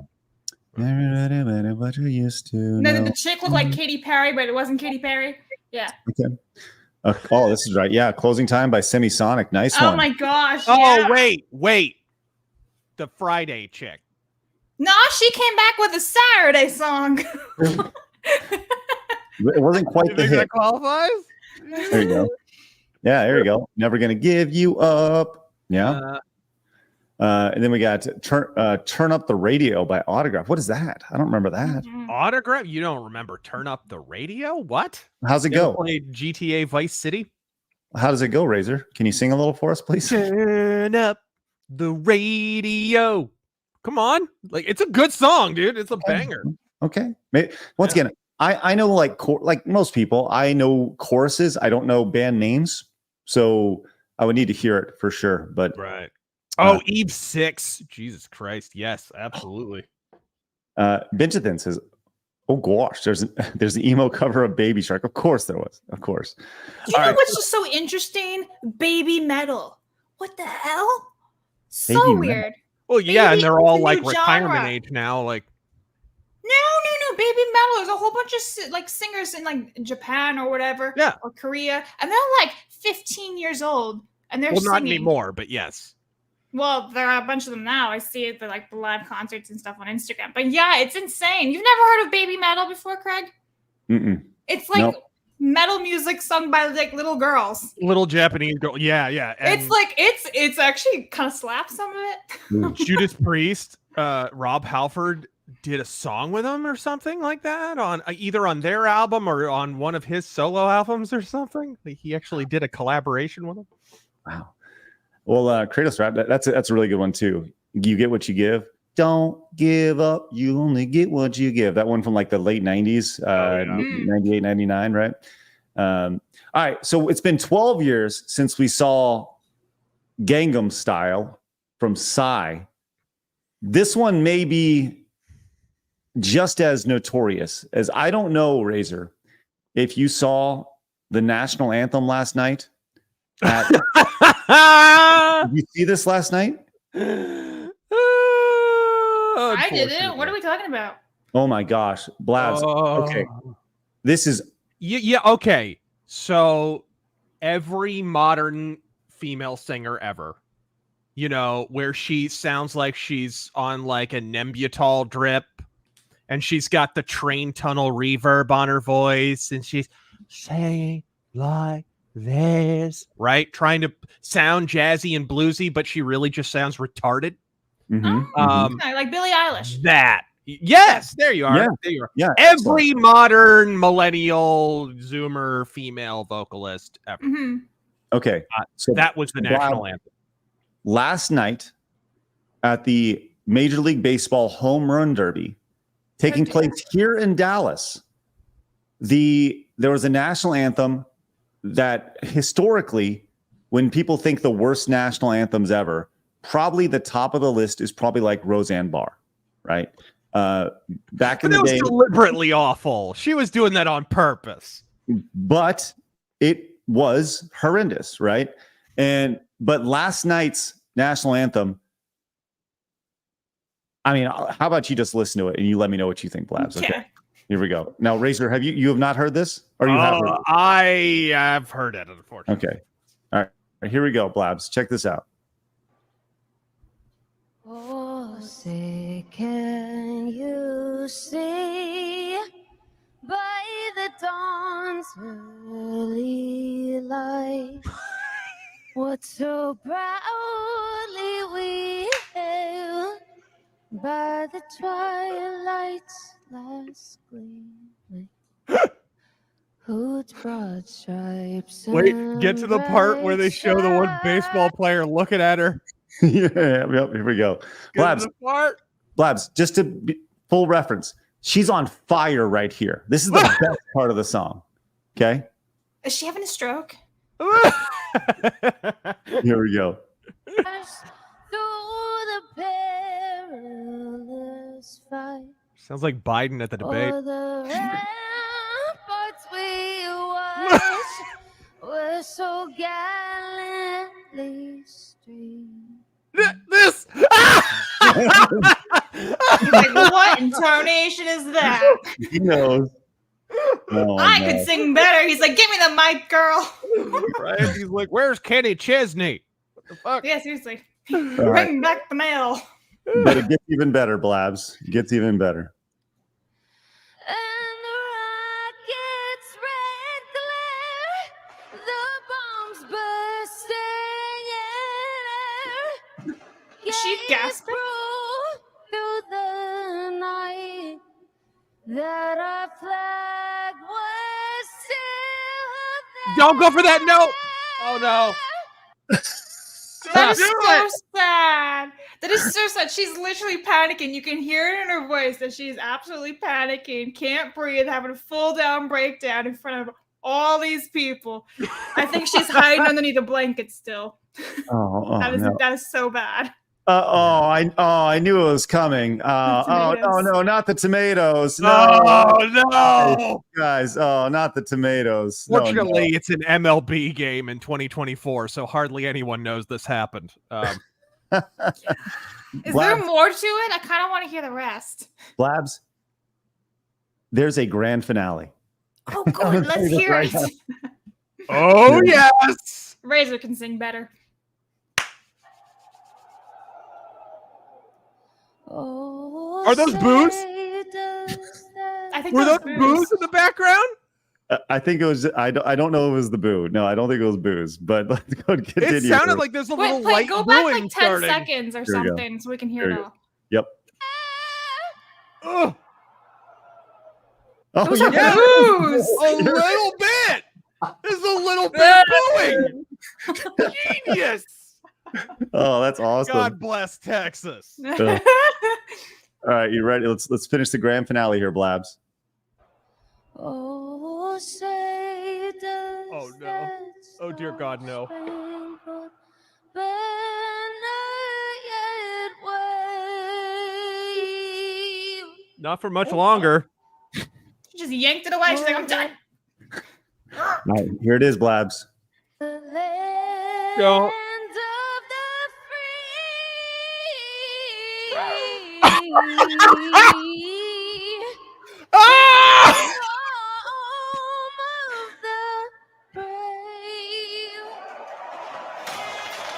What you used to know. The chick looked like Katy Perry, but it wasn't Katy Perry. Yeah. Okay. Oh, this is right. Yeah, Closing Time by Semisonic. Nice one. Oh my gosh. Oh, yeah. wait. The Friday chick. No, she came back with a Saturday song. It wasn't quite You the think hit. that qualifies? There you go. Yeah, there you go. Never Gonna Give You Up. Yeah. And then we got Turn Up the Radio by Autograph. What is that? I don't remember that. Autograph? You don't remember Turn Up the Radio? What? How's it You ever go? played GTA Vice City? How does it go, Razor? Can you sing a little for us, please? Turn up the radio. Come on. Like, it's a good song, dude. It's a banger. Okay. Once again, I know like most people, I know choruses. I don't know band names. So I would need to hear it for sure. But Right. Oh, Eve 6. Jesus Christ. Yes, absolutely. Benjamin says, oh gosh, there's an emo cover of Baby Shark. Of course there was. Of course. You know what's just so interesting? Baby metal. What the hell? So Baby weird. metal. Well, yeah, and Baby they're is all a like new retirement genre. age now. Like, No. Baby metal. There's a whole bunch of like singers in like Japan or whatever. Yeah. Or Korea. And they're like 15 years old. And they're well, singing. not anymore, but yes. Well, there are a bunch of them now. I see it, the live concerts and stuff on Instagram. But yeah, it's insane. You've never heard of baby metal before, Craig? Mm-mm. It's like Nope. metal music sung by like little girls. Little Japanese girl. Yeah. And It's like it's actually kind of slaps some of it. Judas Priest, Rob Halford did a song with him or something like that on either on their album or on one of his solo albums or something. He actually did a collaboration with him. Wow. Well, Kratos Rap, that's a really good one too. You get what you give. Don't give up. You only get what you give. That one from like the late 90s, 98, 99, right? All right. So it's been 12 years since we saw Gangnam Style from Psy. This one may be just as notorious as I don't know, Razor, if you saw the national anthem last night. Did you see this last night? I didn't. What are we talking about? Oh my gosh, Blabs. Okay, this is yeah. Okay, so every modern female singer ever, where she sounds like she's on like a Nembutal drip, and she's got the train tunnel reverb on her voice, and she's saying like this, right? Trying to sound jazzy and bluesy, but she really just sounds retarded. Like Billie Eilish. That. Yes, there you are. Yeah. There you are. Yeah. Every modern millennial Zoomer female vocalist ever. Mm-hmm. Okay. So that was the national anthem. Last night at the Major League Baseball Home Run Derby taking place here in Dallas, there was a national anthem that historically, when people think the worst national anthems ever, probably the top of the list is probably like Roseanne Barr, right? Back in the day, deliberately awful. She was doing that on purpose. But it was horrendous, right? But last night's national anthem, I mean, how about you just listen to it and you let me know what you think, Blabs? Okay. Here we go. Now, Razor, you have not heard this? Or you have heard it? I have heard it, unfortunately. Okay. All right. Here we go, Blabs. Check this out. Oh, say, can you see by the dawn's early light what so proudly we hailed by the twilight's last gleaming? Whose broad stripes. Wait, get to the part where they show the one baseball player looking at her. Yep, here we go. Blabs, just to be full reference, she's on fire right here. This is the best part of the song. Okay? Is she having a stroke? Here we go. Through the perilous fight. Sounds like Biden at the debate. The ramparts we watch were so gallantly streamed. This. He's like, what intonation is that? He knows. Oh, I could sing better. He's like, give me the mic, girl. Right? He's like, where's Kenny Chesney? What the fuck? Yeah, seriously. right. Bring back the mail. But it gets even better, Blabs. It gets even better. And the rocket's red glare, the bombs bursting in air. Is she gasping? Through the night, that our flag was still there. Don't go for that note. Oh no. That is so sad. That is so sad. She's literally panicking. You can hear it in her voice that she's absolutely panicking, can't breathe, having a full down breakdown in front of all these people. I think she's hiding underneath a blanket still. That is so bad. I knew it was coming. No, not the tomatoes. No, no, guys. Oh, not the tomatoes. Fortunately, it's an MLB game in 2024, so hardly anyone knows this happened. Is there more to it? I kind of want to hear the rest. Blabs, there's a grand finale. Oh, good. Let's hear it. Oh, yes. Razor can sing better. Oh, Are those boos? I think Were those boos boos in the background? I think it was. I don't know if it was the boo. No, I don't think it was boos. But let's go continue. It sounded like there's a little light go back booing like 10 starting. seconds or There you go. something so we can hear There it you all. Yep. Oh, Oh, Those are yeah. boos. a little bit. There's a little bit booing. Genius. Oh, that's awesome. God bless Texas. All right, you ready? Let's finish the grand finale here, Blabs. Oh, say does Oh, no. Oh, dear God, no. spangled banner yet wave? Not for much longer. She just yanked it away. She's like, I'm done. All right, here it is, Blabs. The land Go. of the free. Ah! Home of the brave.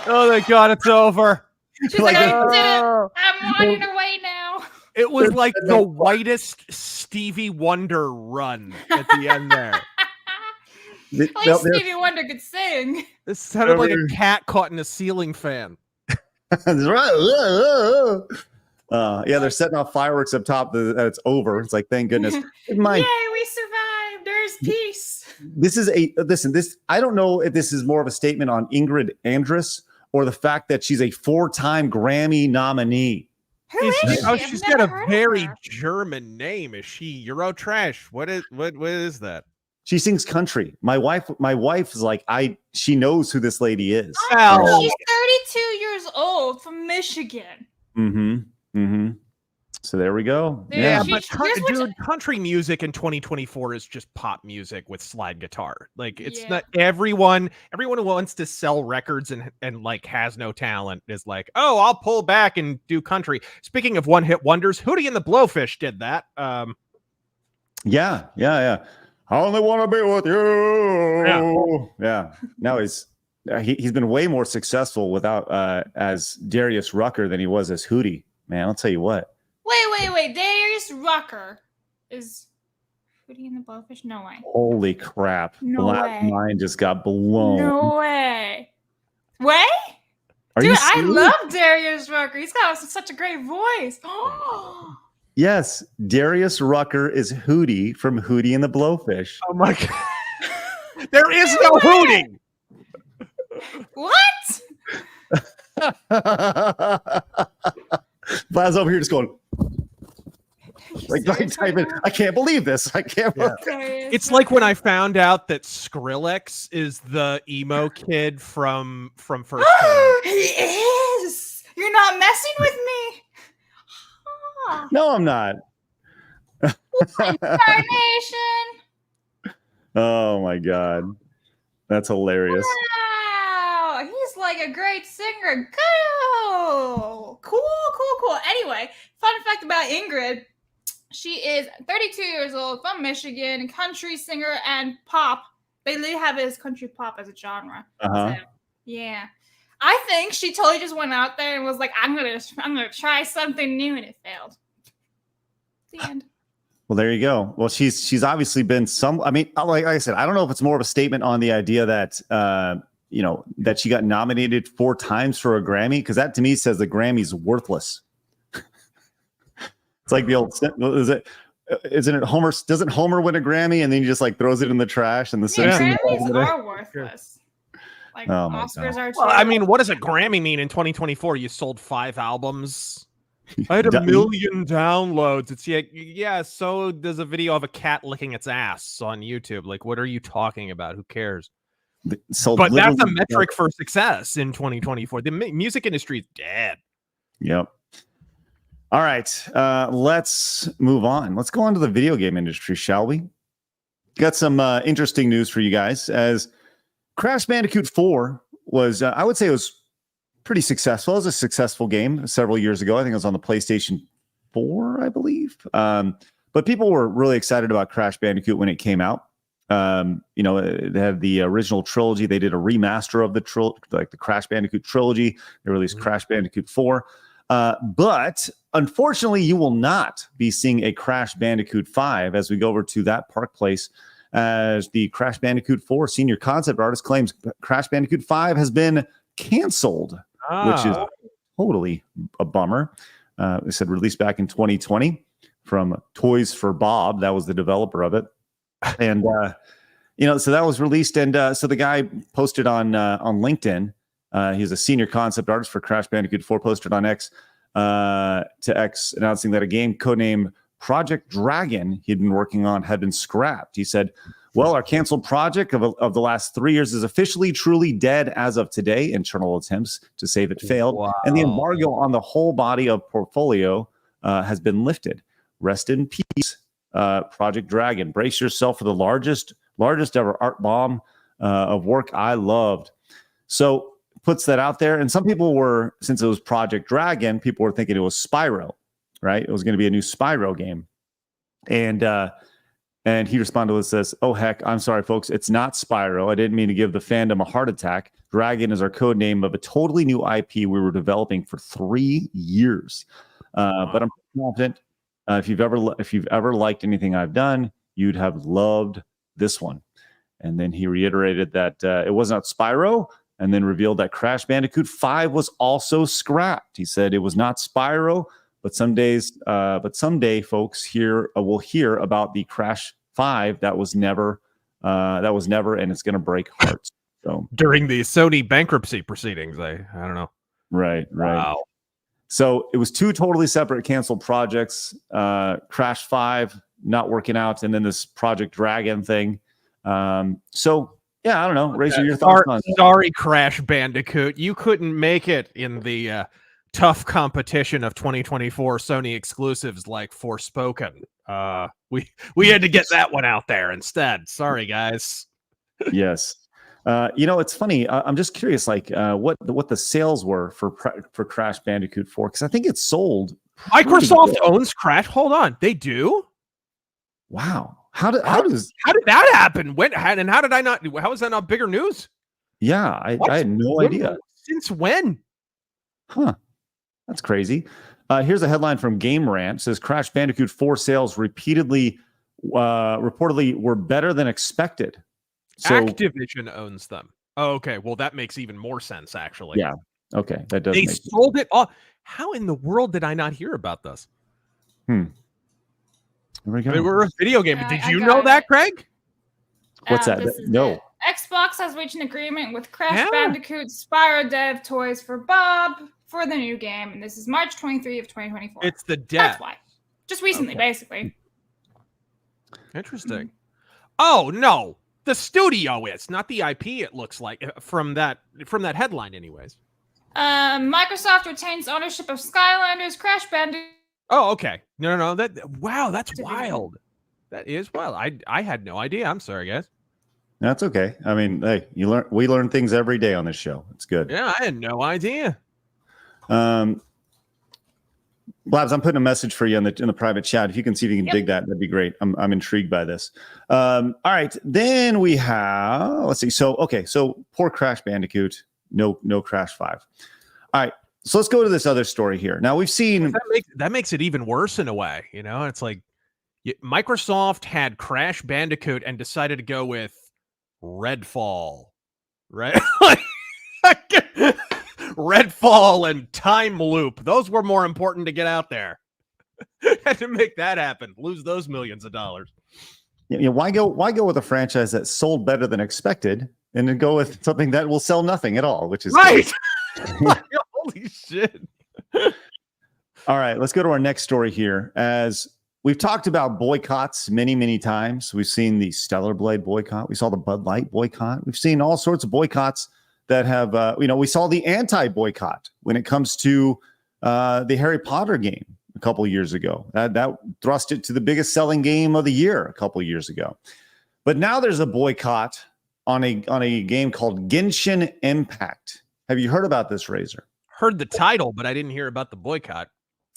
Oh, thank God, it's over. She's like, I did it. I'm walking away now. It was like the whitest Stevie Wonder run at the end there. At least Stevie Wonder could sing. This sounded like a cat caught in a ceiling fan. That's right. Yeah, they're setting off fireworks up top. That it's over. It's like, thank goodness. Yay, we survived. There's peace. This is listen. This I don't know if this is more of a statement on Ingrid Andress or the fact that she's a 4-time Grammy nominee. Who is she? Oh, I've she's never got a heard of very her. German name. Is she Eurotrash? What is that? She sings country. My wife is like, she knows who this lady is. Well, She's 32 years old from Michigan. Mm-hmm. So there we go. Dude, Yeah. she- but here's what dude, country music in 2024 is just pop music with slide guitar. Like it's Yeah. not everyone who wants to sell records and like has no talent is like, oh, I'll pull back and do country. Speaking of one-hit wonders, Hootie and the Blowfish did that. Yeah. I only want to be with you. Yeah. Now he's been way more successful without as Darius Rucker than he was as Hootie. Man, I'll tell you what. Wait. Darius Rucker is Hootie and the Blowfish? No way. Holy crap. No Black way. mind just got blown. No way. Way? Are Dude, you I serious? love Darius Rucker. He's got such a great voice. Yes, Darius Rucker is Hootie from Hootie and the Blowfish. Oh my god. There is no Hootie. What? Vlad's over here just going like typing. I can't believe this. I can't. Yeah. It's like when I found out that Skrillex is the emo kid from First Time. He is. You're not messing with me. No, I'm not. Incarnation. Oh my god. That's hilarious. Wow, he's like a great singer. Go! Cool. Anyway, fun fact about Ingrid. She is 32 years old, from Michigan, country singer and pop. They literally have it as country pop as a genre. Uh-huh. So, yeah. I think she totally just went out there and was like, I'm gonna try something new, and it failed. The end. Well, there you go. Well, she's obviously been some. I mean, like I said, I don't know if it's more of a statement on the idea that that she got nominated 4 times for a Grammy, because that to me says the Grammy's worthless. It's like the old. Isn't it Homer? Doesn't Homer win a Grammy and then he just like throws it in the trash and the Simpsons? Grammys are worthless. Like Oh my Oscars God. are too. Well, I mean, what does a Grammy mean in 2024? You sold 5 albums. I had 1 million downloads. It's yeah. So does a video of a cat licking its ass on YouTube. Like, what are you talking about? Who cares? So But that's a metric for success in 2024. The music industry is dead. Yep. All right. Let's move on. Let's go on to the video game industry, shall we? Got some interesting news for you guys. As Crash Bandicoot 4 was, I would say it was pretty successful. It was a successful game several years ago. I think it was on the PlayStation 4, I believe. But people were really excited about Crash Bandicoot when it came out. They had the original trilogy. They did a remaster of the Crash Bandicoot trilogy. They released Crash Bandicoot 4. But unfortunately, you will not be seeing a Crash Bandicoot 5 as we go over to that Park Place, as the Crash Bandicoot 4 senior concept artist claims Crash Bandicoot 5 has been canceled, which is totally a bummer. They said released back in 2020 from Toys for Bob. That was the developer of it. And, so that was released. And so the guy posted on LinkedIn. He's a senior concept artist for Crash Bandicoot 4, posted on X to X announcing that a game codenamed Project Dragon he'd been working on had been scrapped. He said, well, our canceled project of the last 3 years is officially truly dead as of today. Internal attempts to save it failed. Wow. And the embargo on the whole body of portfolio has been lifted. Rest in peace, Project Dragon. Brace yourself for the largest ever art bomb of work I loved. So puts that out there. And some people were, since it was Project Dragon, people were thinking it was Spyro, right? It was going to be a new Spyro game. And he responded with this, oh, heck, I'm sorry, folks. It's not Spyro. I didn't mean to give the fandom a heart attack. Dragon is our code name of a totally new IP we were developing for 3 years. But I'm confident if you've ever liked anything I've done, you'd have loved this one. And then he reiterated that it was not Spyro, and then revealed that Crash Bandicoot 5 was also scrapped. He said it was not Spyro, but someday, folks here will hear about the Crash 5 that was never, and it's going to break hearts. So during the Sony bankruptcy proceedings, I don't know. Right. Wow. So it was 2 totally separate canceled projects. Crash 5 not working out, and then this Project Dragon thing. Yeah, I don't know. Razor, your thoughts on that? Sorry, Crash Bandicoot. You couldn't make it in the tough competition of 2024 Sony exclusives like Forspoken. We had to get that one out there instead. Sorry, guys. Yes. It's funny. I'm just curious, like what the sales were for Crash Bandicoot 4, because I think it's sold. Microsoft owns Crash. Hold on, they do. Wow. How did that happen? How did I not? How is that not bigger news? Yeah, I had no idea. Since when? Huh. That's crazy. Here's a headline from Game Rant. It says Crash Bandicoot 4 sales reportedly were better than expected. So, Activision owns them. Oh, okay. Well, that makes even more sense, actually. Yeah. Okay. That does. They sold it off. How in the world did I not hear about this? Here we go. They were a video game. Did you know that, Craig? What's that? No. It. Xbox has reached an agreement with Crash Bandicoot Spyro Dev Toys for Bob for the new game, and this is March 23 of 2024. It's the dev. That's why. Just recently, basically. Interesting. Oh no, the studio is not the IP. It looks like from that headline, anyways. Microsoft retains ownership of Skylanders, Crash Bandicoot. Oh, okay. No. That's wild. That is wild. I had no idea. I'm sorry, guys. That's okay. I mean, hey, we learn things every day on this show. It's good. Yeah, I had no idea. Blabs, I'm putting a message for you in the private chat. If you can see if you can dig that, that'd be great. I'm intrigued by this. All right, then we have, let's see. So poor Crash Bandicoot, no Crash 5. All right, so let's go to this other story here. Now we've seen that makes it even worse in a way. You know, it's like Microsoft had Crash Bandicoot and decided to go with Redfall, right? Redfall and Time Loop. Those were more important to get out there. Had to make that happen. Lose those millions of dollars. Why go with a franchise that sold better than expected and then go with something that will sell nothing at all, which is right. Holy shit. All right, let's go to our next story here. As we've talked about boycotts many times. We've seen the Stellar Blade boycott. We saw the Bud Light boycott. We've seen all sorts of boycotts that have, we saw the anti-boycott when it comes to the Harry Potter game a couple of years ago. That thrust it to the biggest selling game of the year a couple of years ago. But now there's a boycott on a game called Genshin Impact. Have you heard about this, Razor? Heard the title, but I didn't hear about the boycott.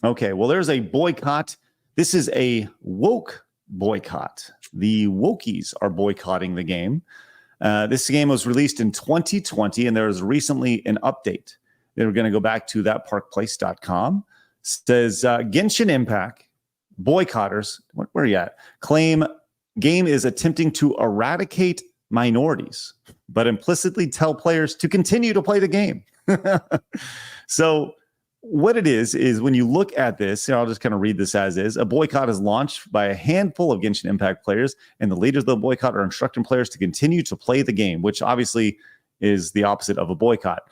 Okay, well, there's a boycott. This is a woke boycott. The wokies are boycotting the game. This game was released in 2020, and there was recently an update. They were going to go back to thatparkplace.com. Says Genshin Impact boycotters, where are you at? Claim game is attempting to eradicate minorities, but implicitly tell players to continue to play the game. So what it is when you look at this, I'll just kind of read this as is. A boycott is launched by a handful of Genshin Impact players, and the leaders of the boycott are instructing players to continue to play the game, which obviously is the opposite of a boycott.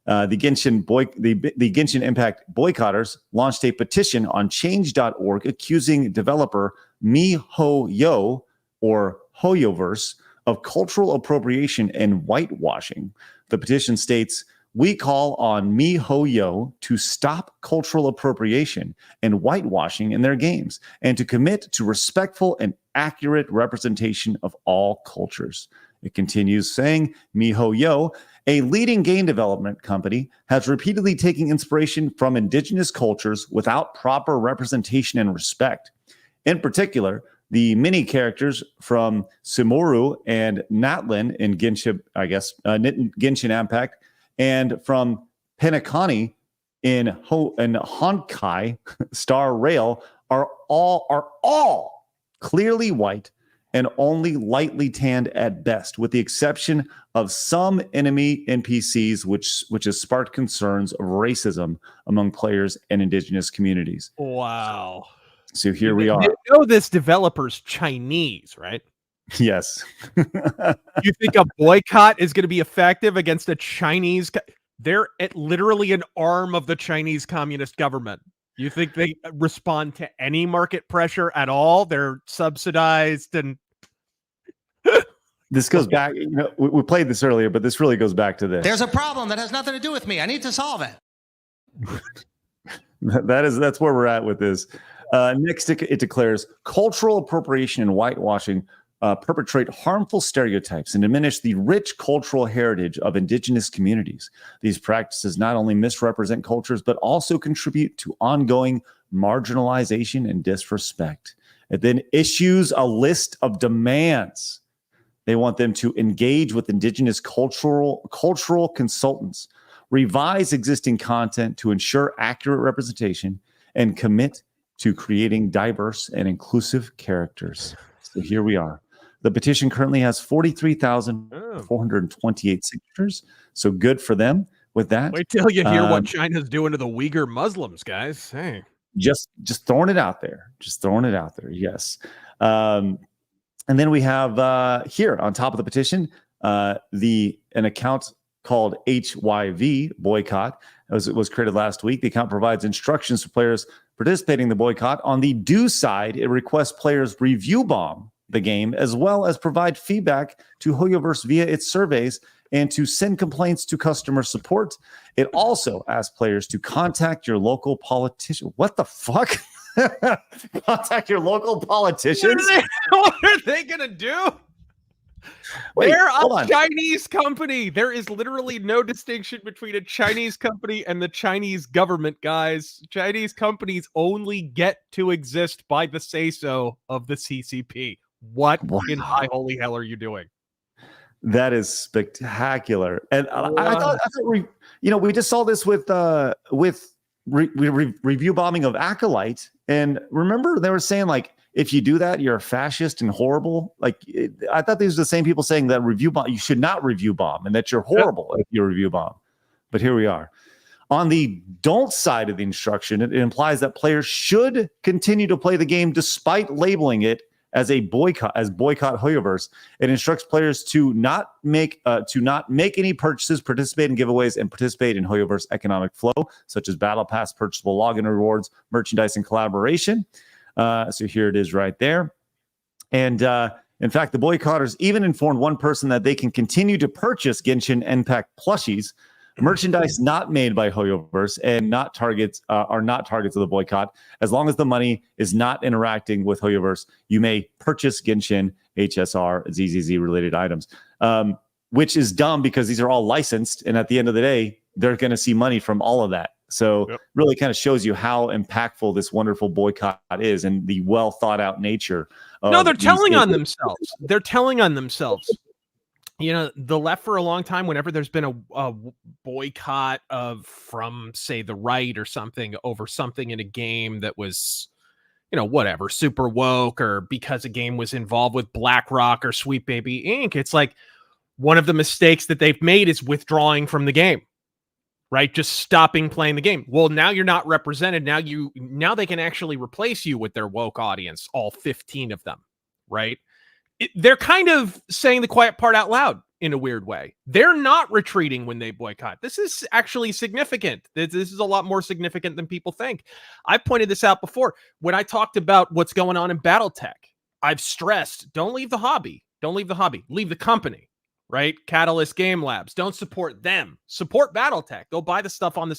The Genshin Impact boycotters launched a petition on change.org accusing developer MiHoYo or Hoyoverse of cultural appropriation and whitewashing. The petition states, "We call on MiHoYo to stop cultural appropriation and whitewashing in their games and to commit to respectful and accurate representation of all cultures." It continues saying, MiHoYo, a leading game development company, has repeatedly taken inspiration from indigenous cultures without proper representation and respect. In particular, the mini characters from Sumoru and Natlin in Genshin, Genshin Impact, and from Penacony in Honkai Star Rail are all clearly white and only lightly tanned at best, with the exception of some enemy NPCs, which has sparked concerns of racism among players and indigenous communities. Wow. So here we are. You know this developer's Chinese, right? Yes. You think a boycott is going to be effective against a Chinese? They're literally an arm of the Chinese Communist government. You think they respond to any market pressure at all? They're subsidized and... This goes back, we played this earlier, but this really goes back to this. There's a problem that has nothing to do with me. I need to solve it. That's where we're at with this. Next, it declares cultural appropriation and whitewashing perpetrate harmful stereotypes and diminish the rich cultural heritage of indigenous communities. These practices not only misrepresent cultures, but also contribute to ongoing marginalization and disrespect. It then issues a list of demands. They want them to engage with indigenous cultural consultants, revise existing content to ensure accurate representation, and commit to creating diverse and inclusive characters. So here we are. The petition currently has 43,428 signatures. So good for them with that. Wait till you hear what China's doing to the Uyghur Muslims, guys. Hey. Just throwing it out there. Yes. And then we have here on top of the petition, an account called HYV Boycott. It was created last week. The account provides instructions for players participating in the boycott. On the do side, it requests players review bomb the game, as well as provide feedback to Hoyoverse via its surveys and to send complaints to customer support. It also asks players to contact your local politician. What the fuck? Contact your local politicians? What are they going to do? Wait, They're hold a on. Chinese company. There is literally no distinction between a Chinese company and the Chinese government, guys. Chinese companies only get to exist by the say-so of the CCP. What in high holy hell are you doing? That is spectacular. And I thought we just saw this with review bombing of Acolyte. And remember, they were saying like, if you do that, you're a fascist and horrible. Like, I thought these were the same people saying that you should not review bomb and that you're horrible if you review bomb. But here we are. On the don't side of the instruction, it implies that players should continue to play the game despite labeling it as boycott Hoyoverse. It instructs players to not make any purchases, participate in giveaways, and participate in Hoyoverse economic flow, such as battle pass, purchasable login rewards, merchandise, and collaboration. So here it is right there. And in fact, the boycotters even informed one person that they can continue to purchase Genshin Impact plushies, merchandise not made by Hoyoverse, and are not targets of the boycott. As long as the money is not interacting with Hoyoverse, you may purchase Genshin, HSR, ZZZ related items, which is dumb because these are all licensed. And at the end of the day, they're going to see money from all of that. So really kind of shows you how impactful this wonderful boycott is and the well thought out nature. No, they're telling on themselves. They're telling on themselves. You know, the left for a long time, whenever there's been a boycott from, say, the right or something over something in a game that was, whatever, super woke, or because a game was involved with BlackRock or Sweet Baby Inc., it's like one of the mistakes that they've made is withdrawing from the game. Right? Just stopping playing the game. Well, now you're not represented. Now they can actually replace you with their woke audience, all 15 of them, right? They're kind of saying the quiet part out loud in a weird way. They're not retreating when they boycott. This is actually significant. This is a lot more significant than people think. I've pointed this out before. When I talked about what's going on in BattleTech, I've stressed, don't leave the hobby. Don't leave the hobby. Leave the company. Right? Catalyst Game Labs. Don't support them. Support BattleTech. Go buy the stuff on the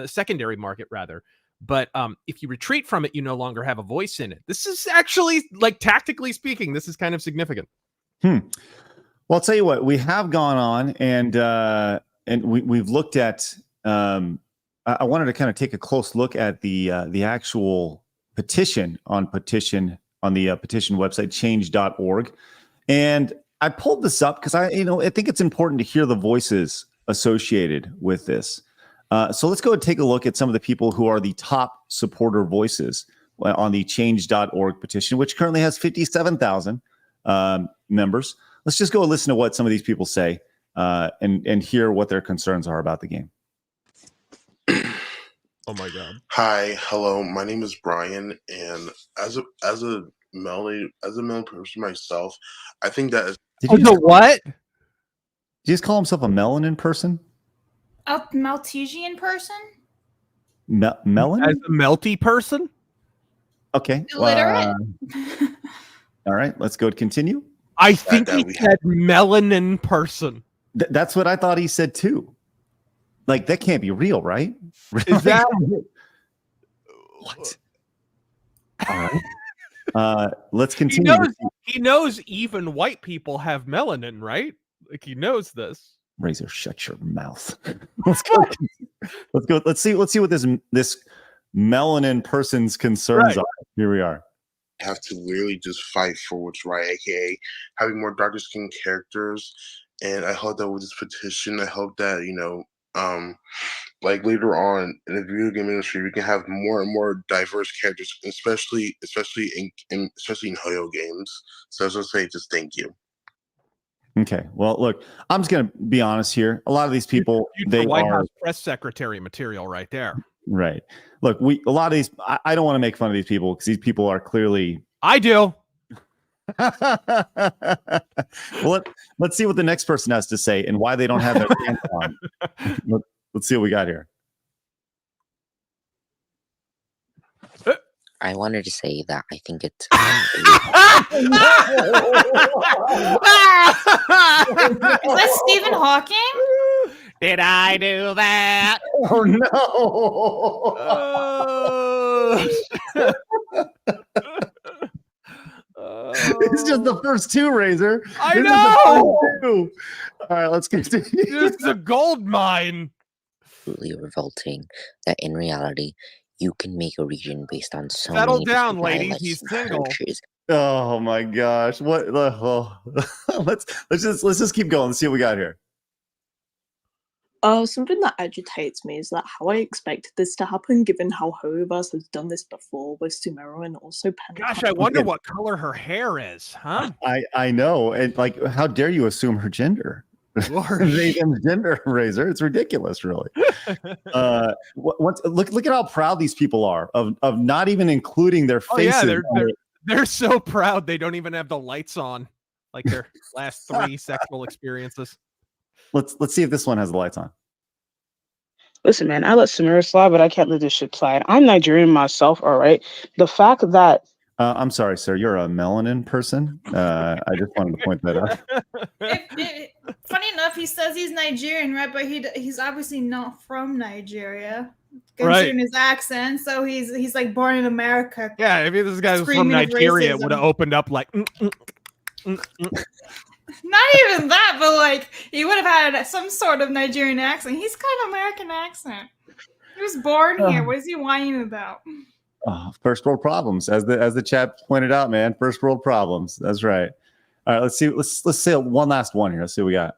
secondary market rather. But if you retreat from it, you no longer have a voice in it. This is actually, like, tactically speaking, this is kind of significant. Well, I'll tell you what, we have gone on and we've looked at. I wanted to kind of take a close look at the actual petition on the petition website change.org, and I pulled this up because I think it's important to hear the voices associated with this. So let's go and take a look at some of the people who are the top supporter voices on the change.org petition, which currently has 57,000 members. Let's just go and listen to what some of these people say and hear what their concerns are about the game. Oh my God. Hi, hello. My name is Bryant, and as a male person myself, I think that is. What? Did he just call himself a melanin person? A Maltesian person? Melon? As a melty person? Okay. Illiterate? All right, let's go continue. I think he said melanin person. That's what I thought he said too. Like, that can't be real, right? Is that what? All right. Let's continue. He knows even white people have melanin, right? Like, he knows this. Razor, shut your mouth. Let's go. Let's see what this melanin person's concerns are. Here we are. Have to literally just fight for what's right, aka having more darker skinned characters. And I hope that with this petition, I hope that like later on in the video game industry, we can have more and more diverse characters, especially in Hoyo games. So I was gonna say, just thank you. Okay. Well, look, I'm just gonna be honest here. A lot of these people, they White are House press secretary material right there. Right. Look, a lot of these. I don't want to make fun of these people because these people are clearly. I do. Well, let's see what the next person has to say and why they don't have their pants on. Let's see what we got here. I wanted to say that I think it's. Is that Stephen Hawking? Did I do that? Oh no! It's just the first two, Razor. I This is the know! first two. All right, let's continue. This is a gold mine. Absolutely revolting that in reality, you can make a region based on so Settle many down, different ladies. dialects He's and single. cultures. Oh my gosh! What? Let's just keep going. Let's see what we got here. Something that agitates me is that how I expected this to happen, given how Hoyoverse has done this before with Sumeru and also Gosh, I wonder what color her hair is, huh? I know, and like, how dare you assume her gender? They gender, Razor. It's ridiculous, really. Look at how proud these people are of not even including their faces. Oh yeah, they're so proud they don't even have the lights on, like their last 3 sexual experiences. Let's see if this one has the lights on. Listen, man, I let Samira slide, but I can't let this shit slide. I'm Nigerian myself, all right? The fact that... I'm sorry, sir. You're a melanin person. I just wanted to point that out. Funny enough, he says he's Nigerian, right? But he's obviously not from Nigeria. Right. Considering his accent, so he's like born in America. Yeah, if this guy was from Nigeria, it would have opened up like... Not even that, but like he would have had some sort of Nigerian accent. He's got an American accent. He was born here. What is he whining about? First world problems, as the chat pointed out, man. First world problems. That's right. All right, let's see. Let's say one last one here. Let's see what we got.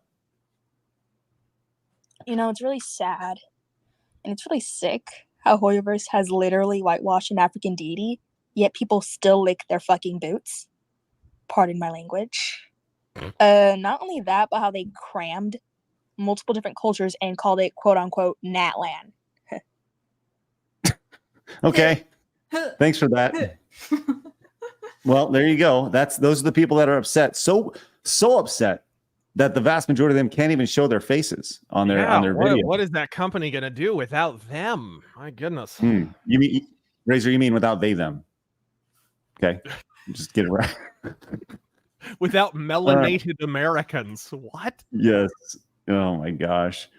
You know, it's really sad and it's really sick how Hoyoverse has literally whitewashed an African deity, yet people still lick their fucking boots. Pardon my language. Not only that, but how they crammed multiple different cultures and called it quote unquote Natland. Okay. Thanks for that. Well, there you go. Those are the people that are upset. So upset that the vast majority of them can't even show their faces on their video. What is that company gonna do without them? My goodness. You mean Razor? You mean without they them? Okay, just get it right. Without melanated Americans. What? Yes. Oh my gosh.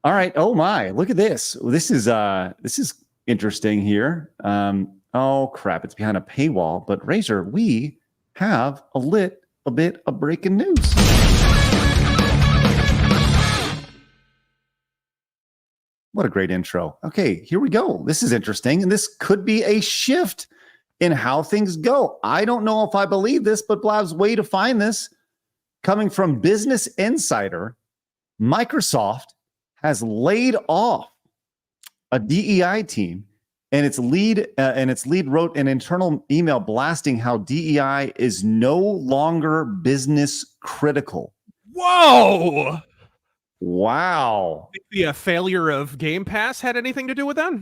All right. Oh my. Look at this. This is interesting here. Oh crap! It's behind a paywall. But Razor, we have a bit of breaking news. What a great intro. Okay, here we go. This is interesting, and this could be a shift in how things go. I don't know if I believe this, but Blab's way to find this. Coming from Business Insider, Microsoft has laid off a DEI team, and its lead wrote an internal email blasting how DEI is no longer business critical. Whoa! Wow. The failure of Game Pass had anything to do with that?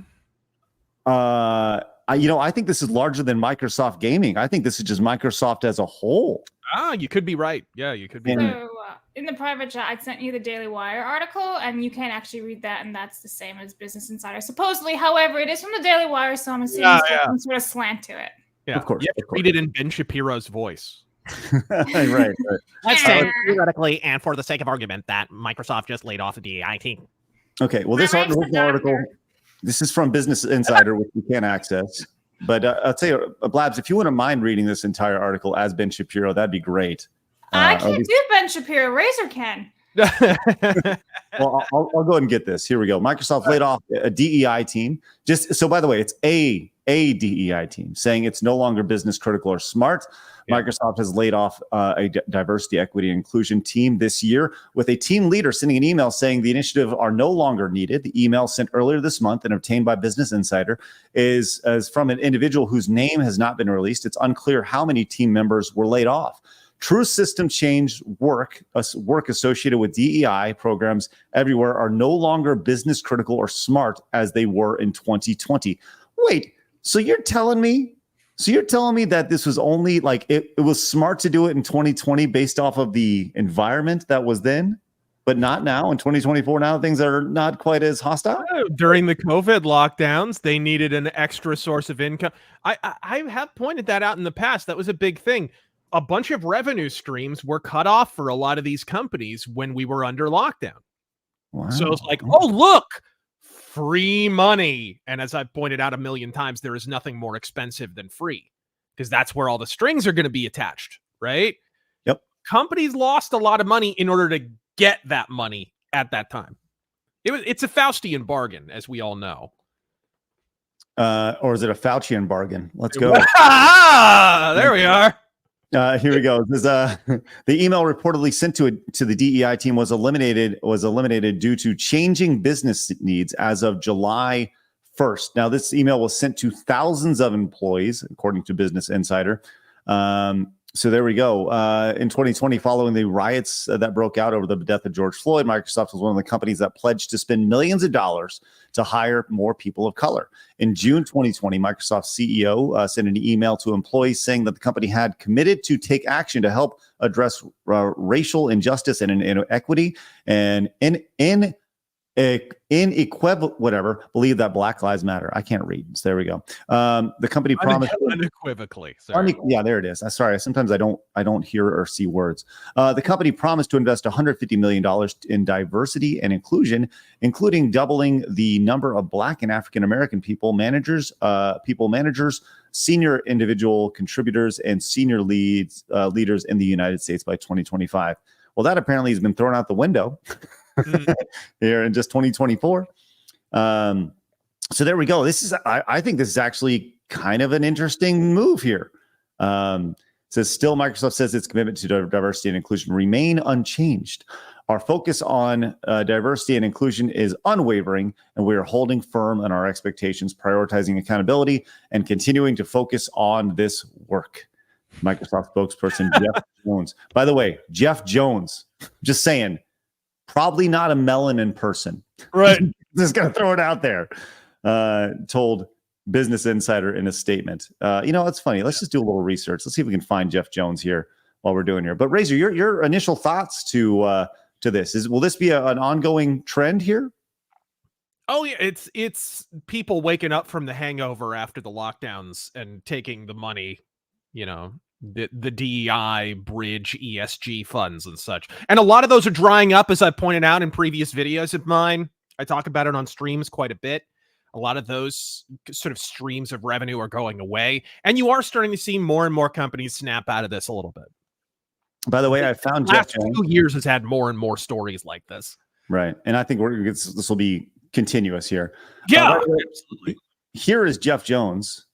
I think this is larger than Microsoft Gaming. I think this is just Microsoft as a whole. You could be right. Yeah, you could be right. So, in the private chat, I sent you the Daily Wire article, and you can't actually read that, and that's the same as Business Insider. Supposedly, however, it is from the Daily Wire, so I'm assuming there's some sort of slant to it. Yeah, of course. You have to read it in Ben Shapiro's voice. right. Let's say theoretically, and for the sake of argument, that Microsoft just laid off the DEI team. Okay, well, this article, this is from Business Insider, which we can't access. But I'll tell you, Blabs, if you wouldn't mind reading this entire article as Ben Shapiro, that'd be great. I can't do Ben Shapiro. Razor can. Well, I'll go ahead and get this. Here we go. Microsoft laid off a DEI team. Just so, by the way, it's a DEI team, saying it's no longer business critical or smart. Yeah. Microsoft has laid off a diversity, equity, and inclusion team this year, with a team leader sending an email saying the initiative are no longer needed. The email sent earlier this month and obtained by Business Insider is from an individual whose name has not been released. It's unclear how many team members were laid off. True system change work associated with DEI programs everywhere are no longer business critical or smart as they were in 2020. Wait, so you're telling me that this was only like it was smart to do it in 2020 based off of the environment that was then, but not now in 2024? Now things are not quite as hostile. During the COVID lockdowns, they needed an extra source of income. I have pointed that out in the past. That was a big thing. A bunch of revenue streams were cut off for a lot of these companies when we were under lockdown. Wow. So it's like, oh, look, free money. And as I've pointed out a million times, there is nothing more expensive than free, because that's where all the strings are going to be attached. right? Yep. Companies lost a lot of money in order to get that money at that time. It's a Faustian bargain, as we all know. Or is it a Faucian bargain? Let's go. There we are. Here we go. This, the email reportedly sent to the DEI team was eliminated due to changing business needs as of July 1st. Now, this email was sent to thousands of employees, according to Business Insider. So there we go. In 2020, following the riots that broke out over the death of George Floyd, Microsoft was one of the companies that pledged to spend millions of dollars to hire more people of color. In June 2020, Microsoft's CEO sent an email to employees saying that the company had committed to take action to help address racial injustice and inequity and believe that Black Lives Matter. I can't read. So there we go. The company promised unequivocally. Sorry. Yeah, there it is. Sorry. Sometimes I don't hear or see words. The company promised to invest $150 million in diversity and inclusion, including doubling the number of Black and African American people managers, senior individual contributors, and senior leaders in the United States by 2025. Well, that apparently has been thrown out the window. Here in just 2024. So there we go. I think this is actually kind of an interesting move here. Says still Microsoft says its commitment to diversity and inclusion remain unchanged. Our focus on diversity and inclusion is unwavering, and we are holding firm on our expectations, prioritizing accountability, and continuing to focus on this work. Microsoft spokesperson Jeff Jones. By the way, Jeff Jones, just saying, probably not a melanin person. Right. Just going to throw it out there. Told Business Insider in a statement. It's funny. Let's just do a little research. Let's see if we can find Jeff Jones here while we're doing here. But Razor, your initial thoughts to this will this be an ongoing trend here? Oh yeah, it's people waking up from the hangover after the lockdowns and taking the money, the DEI bridge ESG funds and such. And a lot of those are drying up, as I pointed out in previous videos of mine. I talk about it on streams quite a bit. A lot of those sort of streams of revenue are going away. And you are starting to see more and more companies snap out of this a little bit. By the way, I found the last Jeff 2 years has had more and more stories like this. Right. And I think this will be continuous here. Yeah, absolutely. Here is Jeff Jones.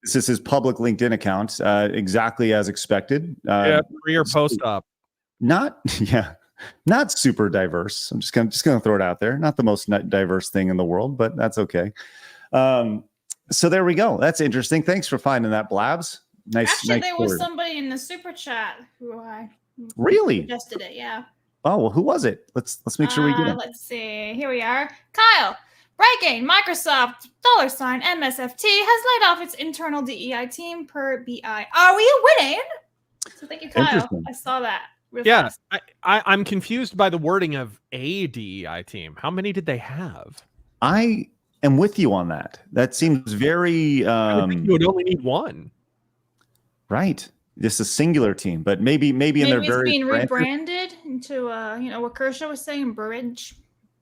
This is his public LinkedIn account, exactly as expected. Pre or post op. Not super diverse. I'm just gonna throw it out there. Not the most diverse thing in the world, but that's okay. So there we go. That's interesting. Thanks for finding that, Blabs. Nice. Actually, nice there was word. somebody in the super chat who I Really suggested it. Yeah. Oh well, who was it? Let's make sure we get it. Let's see. Here we are. Kyle. Breaking, Microsoft $MSFT has laid off its internal DEI team per BI. Are we winning? So thank you, Kyle. I saw that. Yeah, I'm confused by the wording of a DEI team. How many did they have? I am with you on that. That seems very. I would think you would only need one. Right, just a singular team, but maybe in their it's very being rebranded into what Kershaw was saying,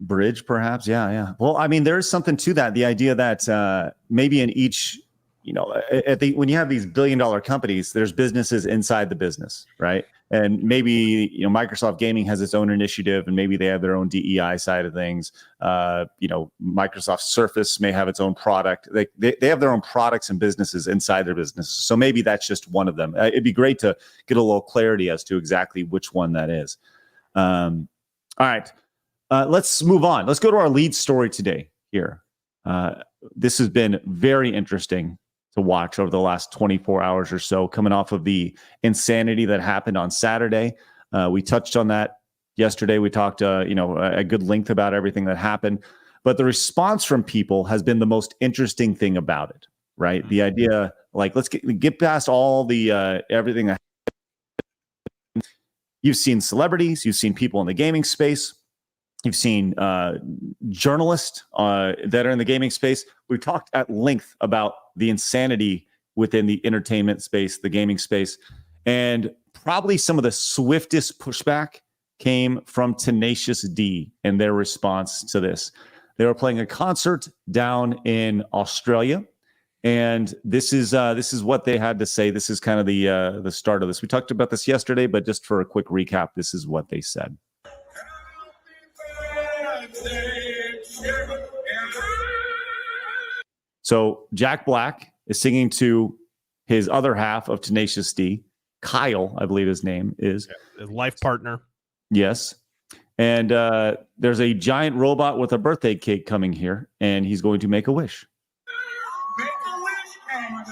Bridge, perhaps. Yeah. Well, I mean, there's something to that. The idea that maybe in each, when you have these billion-dollar companies, there's businesses inside the business, right? And maybe Microsoft Gaming has its own initiative, and maybe they have their own DEI side of things. Microsoft Surface may have its own product. They have their own products and businesses inside their businesses. So maybe that's just one of them. It'd be great to get a little clarity as to exactly which one that is. All right. Let's move on. Let's go to our lead story today here. This has been very interesting to watch over the last 24 hours or so, coming off of the insanity that happened on Saturday. We touched on that yesterday. We talked, a good length about everything that happened. But the response from people has been the most interesting thing about it, right? Mm-hmm. The idea, let's get past all the everything. You've seen celebrities, you've seen people in the gaming space. You've seen journalists that are in the gaming space. We've talked at length about the insanity within the entertainment space, the gaming space, and probably some of the swiftest pushback came from Tenacious D and their response to this. They were playing a concert down in Australia, And this is what they had to say. This is kind of the start of this. We talked about this yesterday, but just for a quick recap, this is what they said. So Jack Black is singing to his other half of Tenacious D, Kyle, I believe his name is. His life partner. Yes. And there's a giant robot with a birthday cake coming here, and he's going to make a wish. Make a wish, and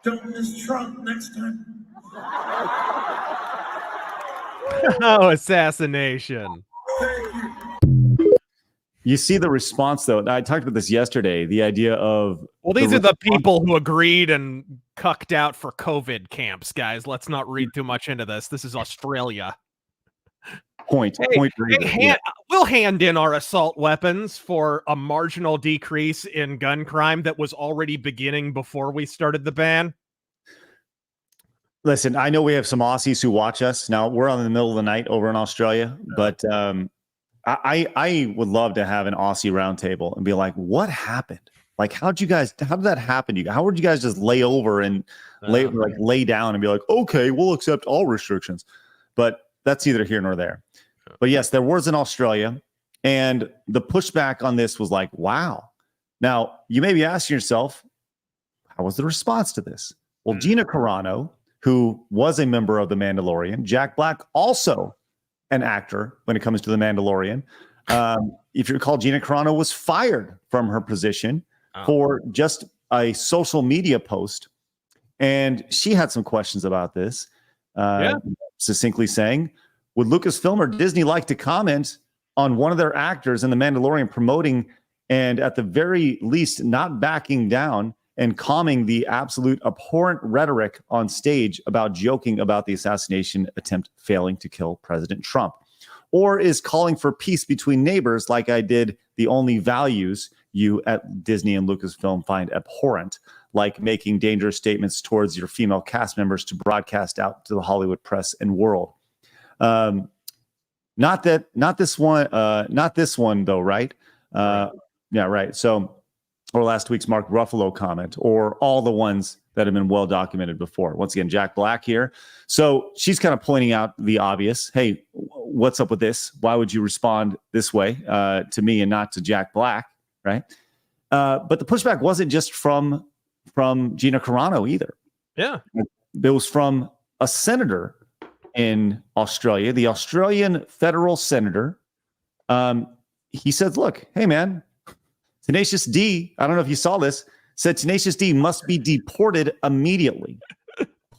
don't miss Trump next time. Oh, assassination. You see the response, though. I talked about this yesterday. The idea of... Well, these are the people who agreed and cucked out for COVID camps, guys. Let's not read too much into this. This is Australia. Point. We'll hand in our assault weapons for a marginal decrease in gun crime that was already beginning before we started the ban. Listen, I know we have some Aussies who watch us. Now, we're on the middle of the night over in Australia, but I would love to have an Aussie roundtable and be like, what happened? Like, how did that happen to you? How would you guys just lay over and lay down and be like, okay, we'll accept all restrictions? But that's neither here nor there. But yes, there was in Australia, and the pushback on this was like, wow. Now, you may be asking yourself, how was the response to this? Well, Gina Carano, who was a member of The Mandalorian, Jack Black, also an actor when it comes to The Mandalorian. If you recall, Gina Carano was fired from her position for just a social media post. And she had some questions about this, succinctly saying, would Lucasfilm or Disney like to comment on one of their actors in The Mandalorian promoting and at the very least not backing down and calming the absolute abhorrent rhetoric on stage about joking about the assassination attempt failing to kill President Trump? Or is calling for peace between neighbors like I did the only values you at Disney and Lucasfilm find abhorrent, like making dangerous statements towards your female cast members to broadcast out to the Hollywood press and world? Not this one though, right? Yeah, right. So, or last week's Mark Ruffalo comment, or all the ones that have been well documented before. Once again, Jack Black here. So she's kind of pointing out the obvious. Hey, what's up with this? Why would you respond this way to me and not to Jack Black, right? But the pushback wasn't just from Gina Carano either. Yeah. It was from a senator in Australia, the Australian federal senator. He said, look, hey, man, Tenacious D, I don't know if you saw this, said Tenacious D must be deported immediately.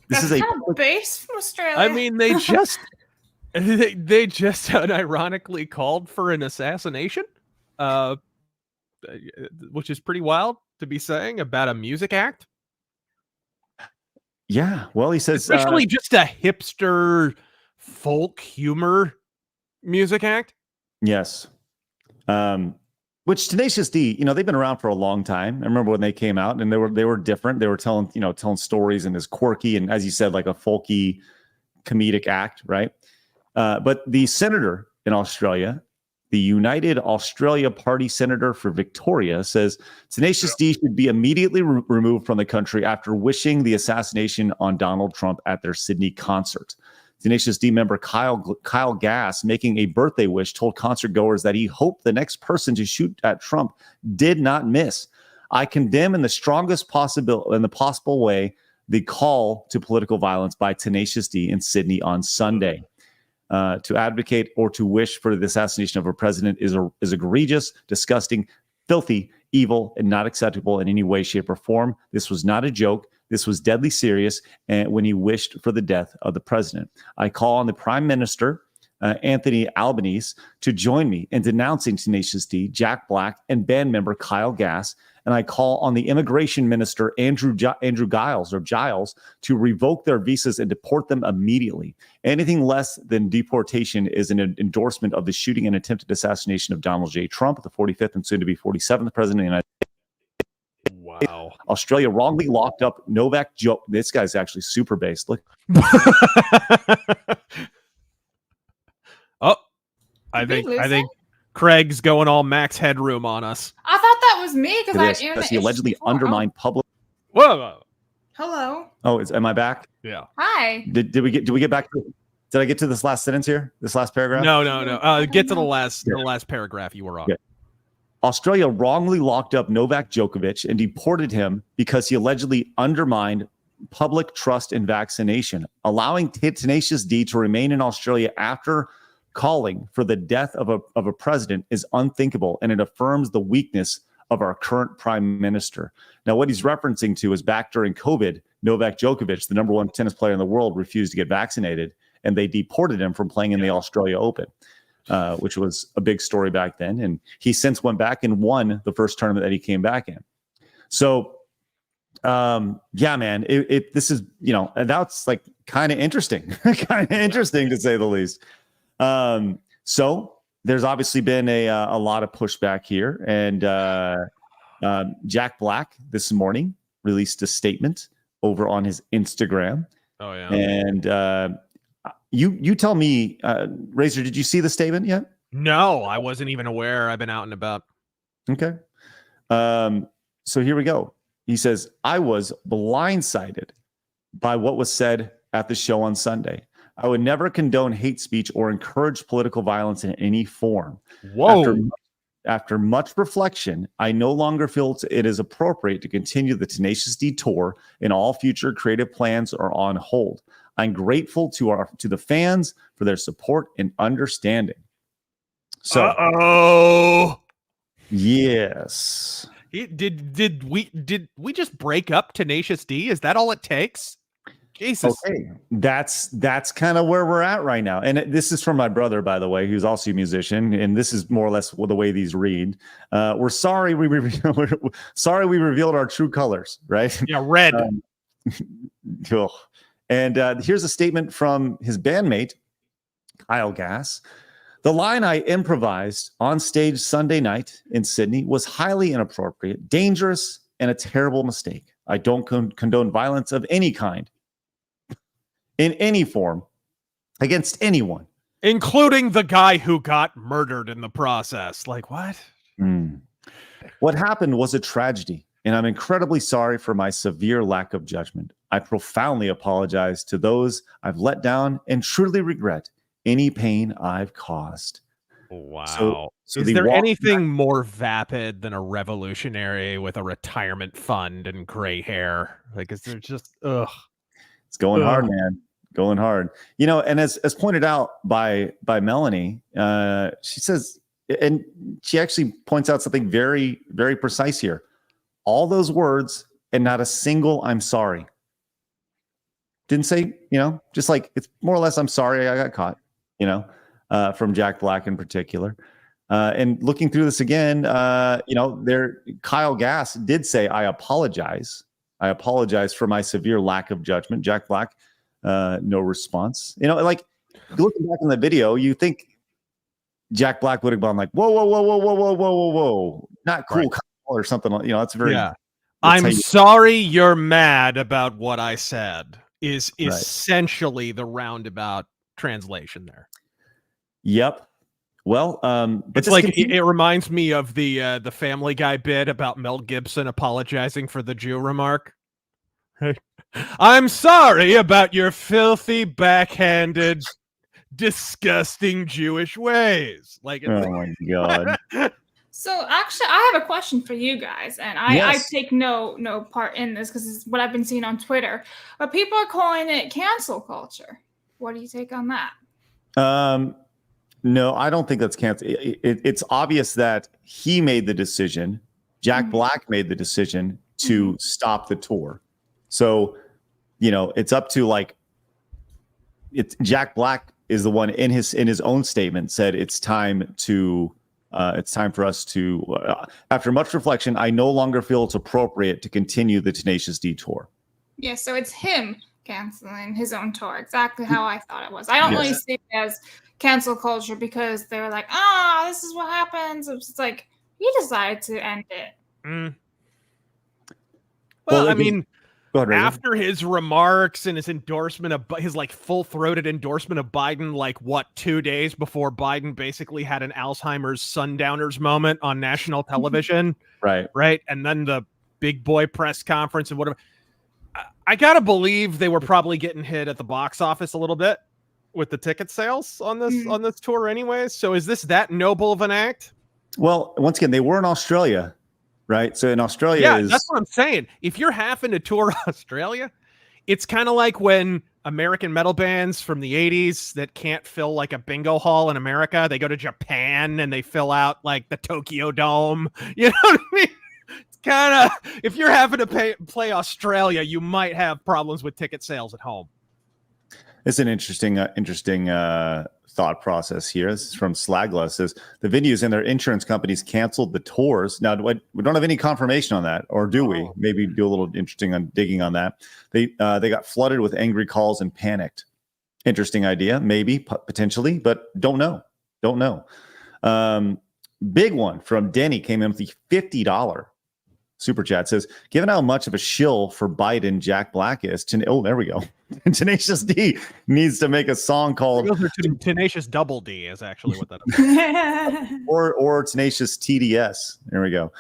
This is kind of base from Australia. I mean, they just they just unironically called for an assassination, which is pretty wild to be saying about a music act. Yeah, well, he says especially just a hipster folk humor music act. Yes. Which Tenacious D, they've been around for a long time. I remember when they came out and they were different. They were telling stories in this quirky and, as you said, like a folky comedic act, right? But the senator in Australia, the United Australia Party senator for Victoria, says Tenacious D should be immediately removed from the country after wishing the assassination on Donald Trump at their Sydney concert. Tenacious D member Kyle Gass, making a birthday wish, told concert goers that he hoped the next person to shoot at Trump did not miss. I condemn in the strongest possible way the call to political violence by Tenacious D in Sydney on Sunday. To advocate or to wish for the assassination of a president is egregious, disgusting, filthy, evil, and not acceptable in any way, shape, or form. This was not a joke. This was deadly serious, and when he wished for the death of the president. I call on the Prime Minister, Anthony Albanese, to join me in denouncing Tenacious D, Jack Black, and band member Kyle Gass. And I call on the Immigration Minister, Andrew Giles, to revoke their visas and deport them immediately. Anything less than deportation is an endorsement of the shooting and attempted assassination of Donald J. Trump, the 45th and soon to be 47th president of the United States. Wow. Australia wrongly locked up Novak Djokovic. This guy's actually super based. Look. I think Craig's going all Max Headroom on us. I thought that was me to because I had this, internet he issues allegedly before. undermined public. Whoa. Hello. Oh, am I back? Yeah. Hi. Did we get back to? Did I get to this last sentence here? This last paragraph? No. Get to the last paragraph you were on. Yeah. Australia wrongly locked up Novak Djokovic and deported him because he allegedly undermined public trust in vaccination, allowing Tenacious D to remain in Australia after calling for the death of a president is unthinkable, and it affirms the weakness of our current prime minister. Now, what he's referencing to is back during COVID, Novak Djokovic, the number one tennis player in the world, refused to get vaccinated, and they deported him from playing in the Australia Open, which was a big story back then. And he since went back and won the first tournament that he came back in. So, yeah, man, this is, and that's like kind of interesting, to say the least. So there's obviously been a lot of pushback here, and Jack Black this morning released a statement over on his Instagram. Oh yeah. And you tell me, Razor, did you see the statement yet? No, I wasn't even aware. I've been out and about. Okay. So here we go. He says, I was blindsided by what was said at the show on Sunday. I would never condone hate speech or encourage political violence in any form. Whoa. After much reflection, I no longer feel it is appropriate to continue the Tenacious D tour, and all future creative plans are on hold. I'm grateful to the fans for their support and understanding. So, yes. Did we just break up Tenacious D? Is that all it takes? Jesus. Okay, that's kind of where we're at right now. And this is from my brother, by the way, who's also a musician, and this is more or less the way these read. We're sorry we revealed our true colors, right? Yeah, red. Cool. And here's a statement from his bandmate, Kyle Gass. The line I improvised on stage Sunday night in Sydney was highly inappropriate, dangerous, and a terrible mistake. I don't condone violence of any kind, in any form, against anyone. Including the guy who got murdered in the process. Like, what? What happened was a tragedy, and I'm incredibly sorry for my severe lack of judgment. I profoundly apologize to those I've let down and truly regret any pain I've caused. Wow. So is there anything more vapid than a revolutionary with a retirement fund and gray hair? Like, is there just, It's going hard, man. Going hard. And as pointed out by Melanie, she says, and she actually points out something very, very precise here. All those words and not a single I'm sorry. Didn't say, just like, it's more or less, I'm sorry I got caught, from Jack Black in particular. And looking through this again, Kyle Gass did say, I apologize. I apologize for my severe lack of judgment. Jack Black, no response. Like looking back in the video, you think Jack Black would have gone like, whoa, not cool, right, Kyle, or something. It's very. Yeah. I'm sorry you're mad about what I said is essentially the roundabout translation there. Yep. Well, but it's like it reminds me of the Family Guy bit about Mel Gibson apologizing for the Jew remark. I'm sorry about your filthy, backhanded, disgusting Jewish ways. Like, oh my god. So actually, I have a question for you guys, and I take no part in this because it's what I've been seeing on Twitter. But people are calling it cancel culture. What do you take on that? No, I don't think that's cancel. It's obvious that he made the decision. Jack Black made the decision to stop the tour. So, it's up to Jack Black is the one in his own statement said it's time for us to, after much reflection, I no longer feel it's appropriate to continue the Tenacious D tour. Yeah, so it's him canceling his own tour, exactly how I thought it was. I don't really see it as cancel culture because they're like, this is what happens. It's like, he decided to end it. Well, I mean, Go ahead, Razor. After his remarks and his endorsement of his like full-throated endorsement of Biden, like what, 2 days before Biden basically had an Alzheimer's sundowners moment on national television. Right. And then the big boy press conference and whatever. I gotta believe they were probably getting hit at the box office a little bit with the ticket sales on this tour anyways. So is this that noble of an act? Well, once again, they were in Australia. Right. So in Australia, that's what I'm saying. If you're having to tour Australia, it's kind of like when American metal bands from the 80s that can't fill like a bingo hall in America, they go to Japan and they fill out like the Tokyo Dome. You know what I mean? It's kind of, if you're having to play Australia, you might have problems with ticket sales at home. It's an interesting thought process here. This is from Slagla. It says the venues and their insurance companies canceled the tours. Now, we don't have any confirmation on that, or do we? Maybe do a little interesting on digging on that. They got flooded with angry calls and panicked. Interesting idea, maybe, potentially, but don't know. Big one from Denny came in with the $50 super chat. Says, given how much of a shill for Biden Jack Black is, there we go. Tenacious D needs to make a song called Tenacious Double D is actually what that is. or Tenacious TDS. There we go.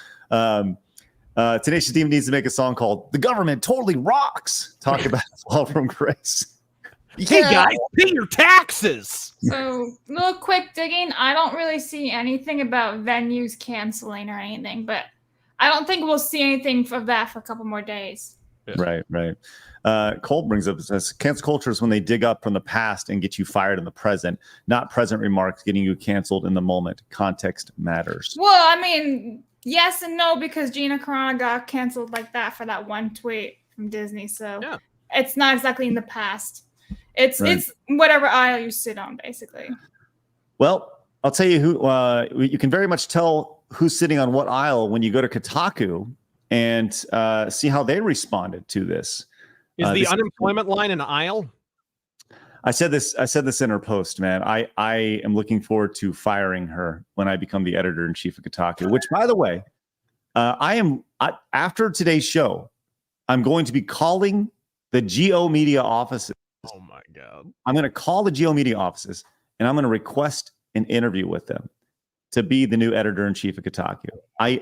Tenacious D needs to make a song called "The Government Totally Rocks." Talk about fall from grace. Hey guys, pay your taxes. So, little quick digging. I don't really see anything about venues canceling or anything, but I don't think we'll see anything of that for a couple more days. Right. Cole brings up, says, cancel culture is when they dig up from the past and get you fired in the present, not present remarks getting you canceled in the moment. Context matters. Well, I mean, yes and no, because Gina Carano got canceled like that for that one tweet from Disney. So it's not exactly in the past. It's whatever aisle you sit on, basically. Well, I'll tell you who you can very much tell who's sitting on what aisle when you go to Kotaku and see how they responded to this. Is the unemployment line an aisle? I said this in her post, man. I am looking forward to firing her when I become the editor-in-chief of Kotaku, which, by the way, after today's show, I'm going to be calling the Geo Media offices. Oh my God. I'm going to call the Geo Media offices and I'm going to request an interview with them to be the new editor-in-chief of Kotaku. I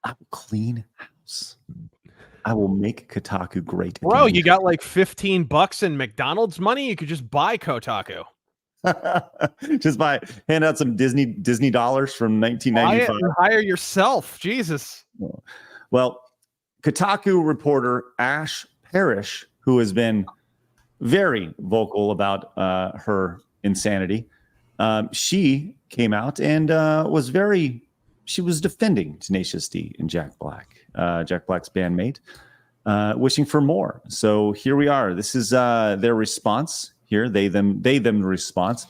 will clean house. I will make Kotaku great again. Bro, you got like $15 in McDonald's money? You could just buy Kotaku. Just hand out some Disney dollars from 1995. Hire yourself. Jesus. Well, Kotaku reporter Ash Parrish, who has been very vocal about her insanity, she came out and she was defending Tenacious D and Jack Black. Jack Black's bandmate, wishing for more. So here we are. This is their response here. They them response.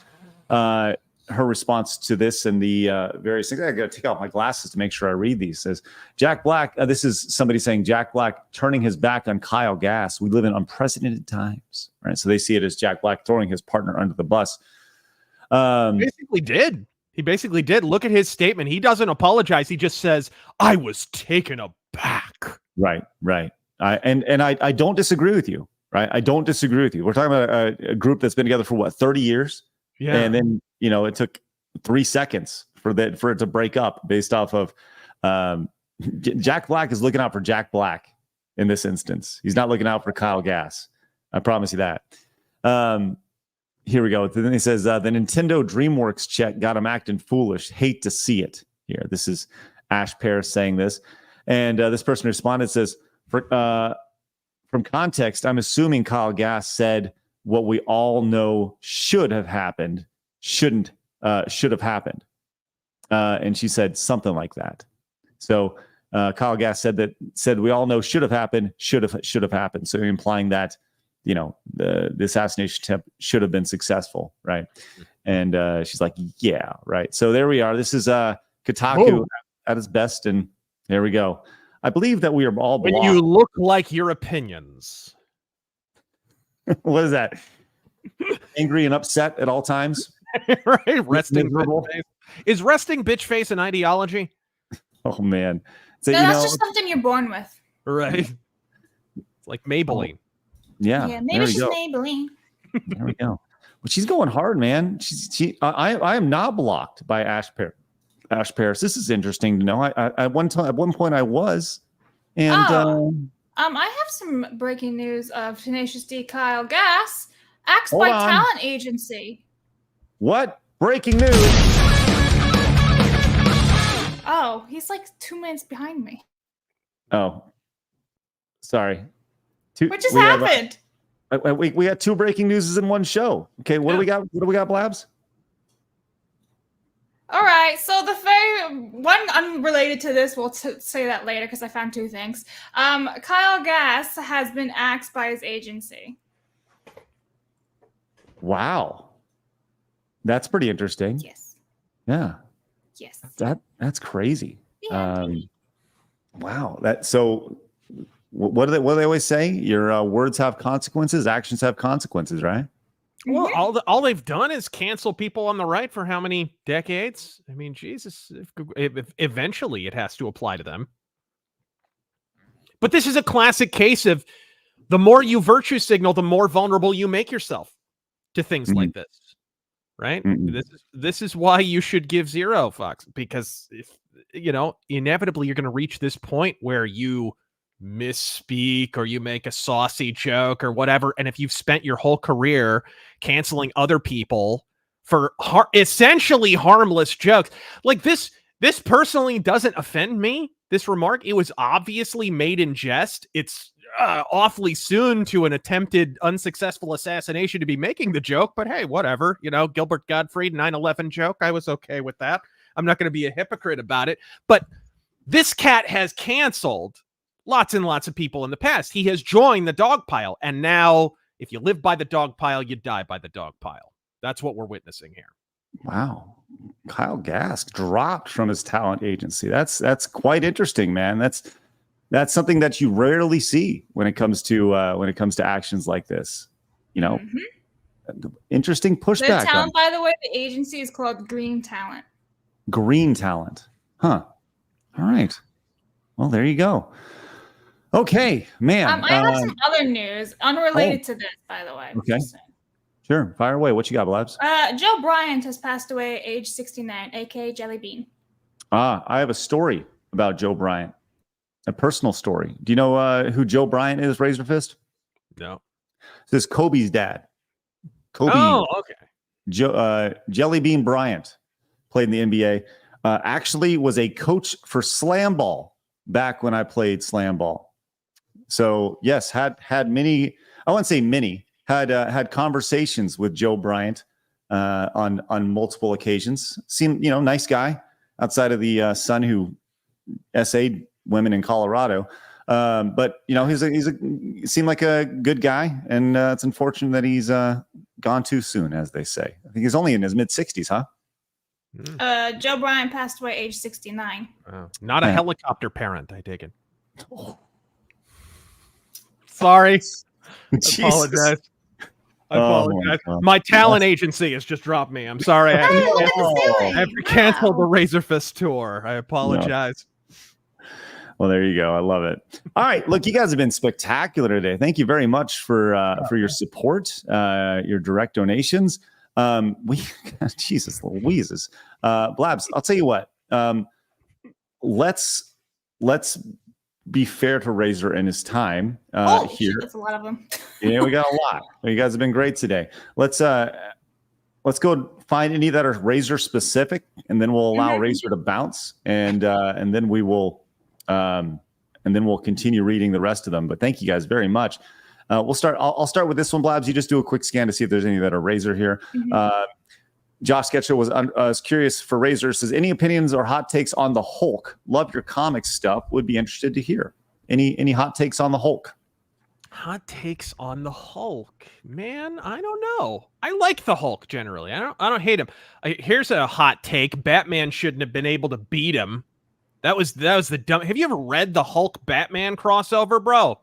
Her response to this and the various things. I got to take off my glasses to make sure I read these. Says Jack Black. This is somebody saying Jack Black turning his back on Kyle Gass. We live in unprecedented times, right? So they see it as Jack Black throwing his partner under the bus. Basically did. He basically did. Look at his statement. He doesn't apologize. He just says, I was taken aback. Right. I don't disagree with you, right? I don't disagree with you. We're talking about a group that's been together for what, 30 years? Yeah. And then, it took 3 seconds for it to break up based off of Jack Black is looking out for Jack Black in this instance. He's not looking out for Kyle Gass. I promise you that. Here we go. Then he says, the Nintendo DreamWorks check got him acting foolish. Hate to see it here. This is Ash Parrish saying this. And this person responded, says, from context, I'm assuming Kyle Gass said what we all know should have happened, should have happened. And she said something like that. So Kyle Gass said we all know should have happened, should have happened. So implying that, the assassination attempt should have been successful, right? And she's like, yeah, right. So there we are. This is Kotaku at its best, and there we go. I believe that we are all blocked. When you look like your opinions. What is that? Angry and upset at all times? Right? Resting bitch face. Is resting bitch face an ideology? Oh, man. So, that's just something you're born with. Right. like Maybelline. Yeah, maybe she's Maybelline. There we go. Well, she's going hard, man. I am not blocked by Ash Paris. This is interesting to know. At one point I was, and I have some breaking news of Tenacious D Kyle Gass axed Hold by on. talent agency. What breaking news? Oh, he's like 2 minutes behind me. Oh, sorry. What just happened? We got 2 breaking newses in one show. Okay, what do we got? What do we got, Blabs? All right, so the very one unrelated to this, we'll say that later because I found 2 things. Kyle Gass has been axed by his agency. Wow, that's pretty interesting. Yes. Yeah. Yes. That's crazy. Yeah. Wow. What do they always say? Your words have consequences, actions have consequences, right? Well, all they've done is cancel people on the right for how many decades? I mean, Jesus, eventually it has to apply to them. But this is a classic case of the more you virtue signal, the more vulnerable you make yourself to things like this, right? This is why you should give 0 fucks, because if inevitably you're going to reach this point where you misspeak or you make a saucy joke or whatever, and if you've spent your whole career canceling other people for essentially harmless jokes like this personally doesn't offend me. This remark, it was obviously made in jest. It's awfully soon to an attempted unsuccessful assassination to be making the joke, but hey, whatever. Gilbert Gottfried 9/11 joke, I was okay with that. I'm not going to be a hypocrite about it. But this cat has canceled lots and lots of people in the past. He has joined the dog pile. And now, if you live by the dog pile, you die by the dog pile. That's what we're witnessing here. Wow. Kyle Gass dropped from his talent agency. That's quite interesting, man. That's something that you rarely see when it comes to actions like this. Interesting pushback. The talent, by the way, the agency is called Green Talent. Green Talent. Huh. All right. Well, there you go. Okay, man. I have some other news unrelated to this, by the way. Okay. Sure. Fire away. What you got, Blabs? Joe Bryant has passed away at age 69, aka Jelly Bean. I have a story about Joe Bryant. A personal story. Do you know who Joe Bryant is, Razorfist? No. This is Kobe's dad. Kobe. Oh, okay. Jelly Bean Bryant played in the NBA. Actually was a coach for slam ball back when I played slam ball. So yes, had many, I wouldn't say many, had conversations with Joe Bryant on multiple occasions. Seemed, nice guy outside of the son who essayed women in Colorado. But he seemed like a good guy, and it's unfortunate that he's gone too soon, as they say. I think he's only in his mid-60s, huh? Joe Bryant passed away age 69. Not a helicopter parent, I take it. Sorry. I apologize. My talent agency has just dropped me. I'm sorry. I have to cancel the Razorfist tour. I apologize. Well, there you go. I love it. All right. Look, you guys have been spectacular today. Thank you very much for your support, your direct donations. Jesus Louises. Blabs, I'll tell you what. Let's be fair to Razor and his time here. That's a lot of them. Yeah, we got a lot. You guys have been great today. Let's go find any that are Razor specific, and then we'll allow Razor to bounce, and then we will we'll continue reading the rest of them. But thank you guys very much. We'll start. I'll start with this one, Blabs. You just do a quick scan to see if there's any that are Razor here. Josh Sketcher was curious for Razor. Says, any opinions or hot takes on the Hulk? Love your comic stuff. Would be interested to hear. Any hot takes on the Hulk? Hot takes on the Hulk, man. I don't know. I like the Hulk generally. I don't hate him. Here's a hot take: Batman shouldn't have been able to beat him. That was the dumb. Have you ever read the Hulk Batman crossover, bro?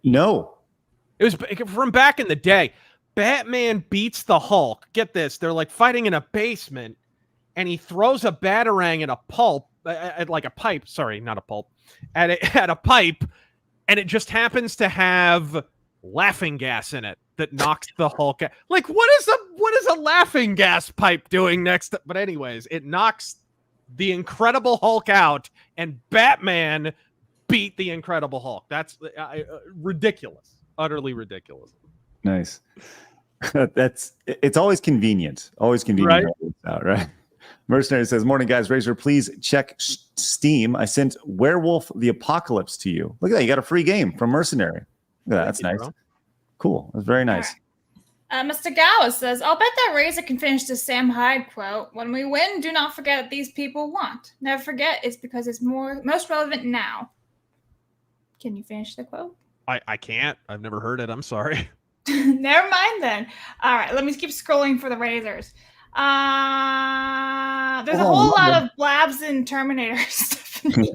No. It was from back in the day. Batman beats the Hulk. Get this. They're like fighting in a basement, and he throws a batarang at a pulp, at like a pipe. Sorry, not a pulp. At a pipe, and it just happens to have laughing gas in it that knocks the Hulk out. Like, what is a laughing gas pipe doing next to, but anyways, it knocks the Incredible Hulk out, and Batman beat the Incredible Hulk. That's ridiculous. Utterly ridiculous. Nice. It's always convenient. Always convenient. Right. How it works out, right? Mercenary says, morning, guys. Razor, please check Steam. I sent Werewolf the Apocalypse to you. Look at that. You got a free game from Mercenary. Look at that. That's nice. Bro. Cool. That's very nice. Mr. Gowa says, I'll bet that Razor can finish the Sam Hyde quote. When we win, do not forget what these people want. Never forget it's because it's most relevant now. Can you finish the quote? I can't. I've never heard it. I'm sorry. Never mind then. All right, let me keep scrolling for the Razors. There's a whole lot of blabs and Terminator stuff in here.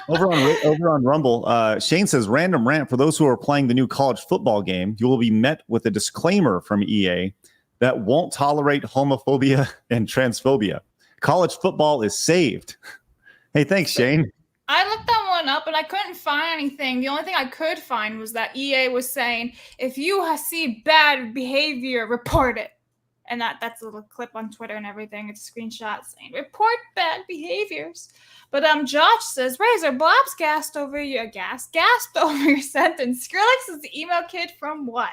Over on Rumble, Shane says, random rant for those who are playing the new college football game. You will be met with a disclaimer from EA that won't tolerate homophobia and transphobia. College football is saved. Hey, thanks, Shane. I looked that one up and I couldn't find anything. The only thing I could find was that EA was saying, if you see bad behavior, report it. And that's a little clip on Twitter and everything. It's a screenshot saying, report bad behaviors. But Josh says, Razor, Blob's gasped over your sentence. Skrillex is the emo kid from what?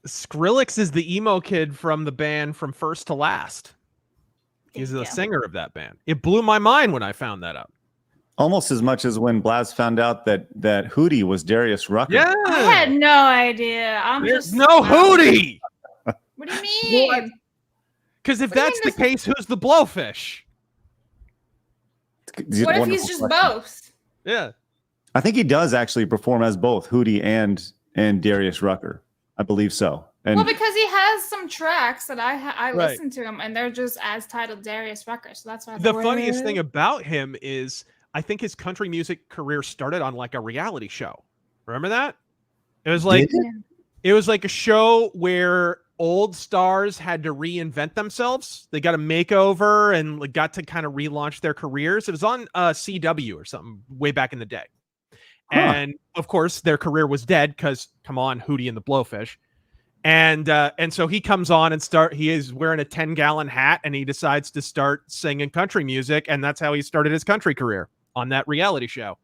Skrillex is the emo kid from the band From First to Last. He's the singer of that band. It blew my mind when I found that out. Almost as much as when Blaz found out that Hootie was Darius Rucker. Yeah. I had no idea. There's no Hootie. What do you mean? Because if that's the case, who's the Blowfish? What if he's just both? Yeah. I think he does actually perform as both Hootie and Darius Rucker. I believe so. And Well, because he has some tracks that I Right. listen to him, and they're just as titled Darius Rucker. So that's why. The funniest thing about him is I think his country music career started on like a reality show. Remember that? It was like it was like a show where old stars had to reinvent themselves. They got a makeover and like, got to kind of relaunch their careers. It was on CW or something way back in the day. And of course, their career was dead because, come on, Hootie and the Blowfish. And so he comes on and he is wearing a 10-gallon hat and he decides to start singing country music. And that's how he started his country career on that reality show.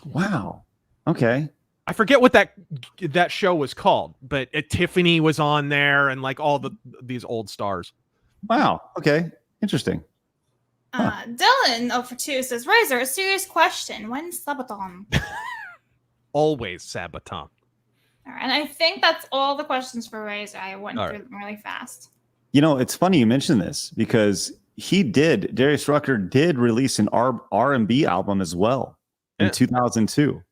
Wow. Okay. I forget what that show was called, but Tiffany was on there and like all these old stars. Wow. Okay. Interesting. Dylan 0-for-2 says, Razor, a serious question. When's Sabaton? Always Sabaton. All right, and I think that's all the questions for Razor. I went All through them really fast. You know, it's funny you mentioned this because Darius Rucker did release an R&B album as well in 2002.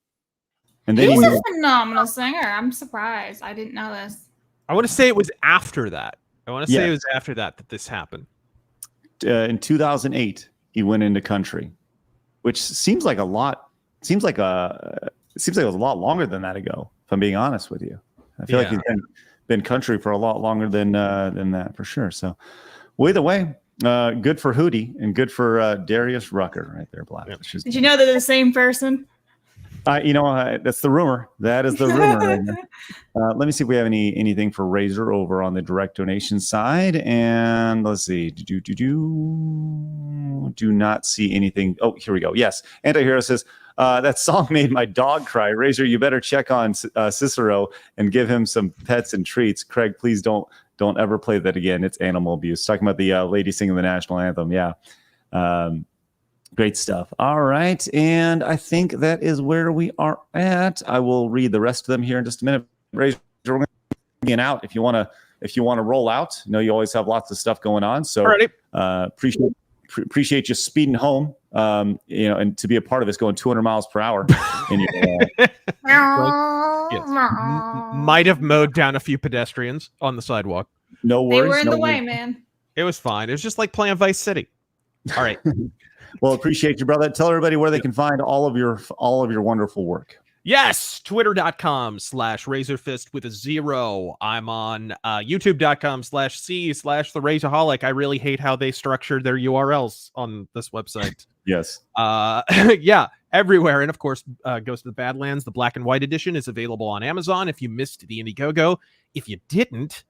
And then He's a phenomenal singer. I'm surprised. I didn't know this. I want to say it was after that. It was after that this happened. In 2008, he went into country, which seems like a lot. Seems like it was a lot longer than that ago. If I'm being honest with you, I feel like he's been country for a lot longer than that for sure. So, well, either way, good for Hootie and good for Darius Rucker right there, Black. Did you know they're the same person? That's the rumor. That is the rumor. Let me see if we have anything for Razor over on the direct donation side. And let's see. Do not see anything. Oh, here we go. Yes. Antihero says, that song made my dog cry. Razor, you better check on Cicero and give him some pets and treats. Craig, please don't ever play that again. It's animal abuse. Talking about the lady singing the national anthem. Yeah. Great stuff. All right. And I think that is where we are at. I will read the rest of them here in just a minute. Razor, we're going to get out if you want to roll out. I know you always have lots of stuff going on. So appreciate you speeding home. And to be a part of this going 200 miles per hour. Might have mowed down a few pedestrians on the sidewalk. No worries. They were in the way, man. It was fine. It was just like playing Vice City. All right. Well, appreciate you, brother. Tell everybody where they can find all of your wonderful work. Yes, twitter.com/razorfist with a 0. I'm on youtube.com/c/the Razorholic. I really hate how they structured their URLs on this website. Yes. Yeah, everywhere. And of course, Ghost of the Badlands, the black and white edition, is available on Amazon if you missed the Indiegogo. If you didn't,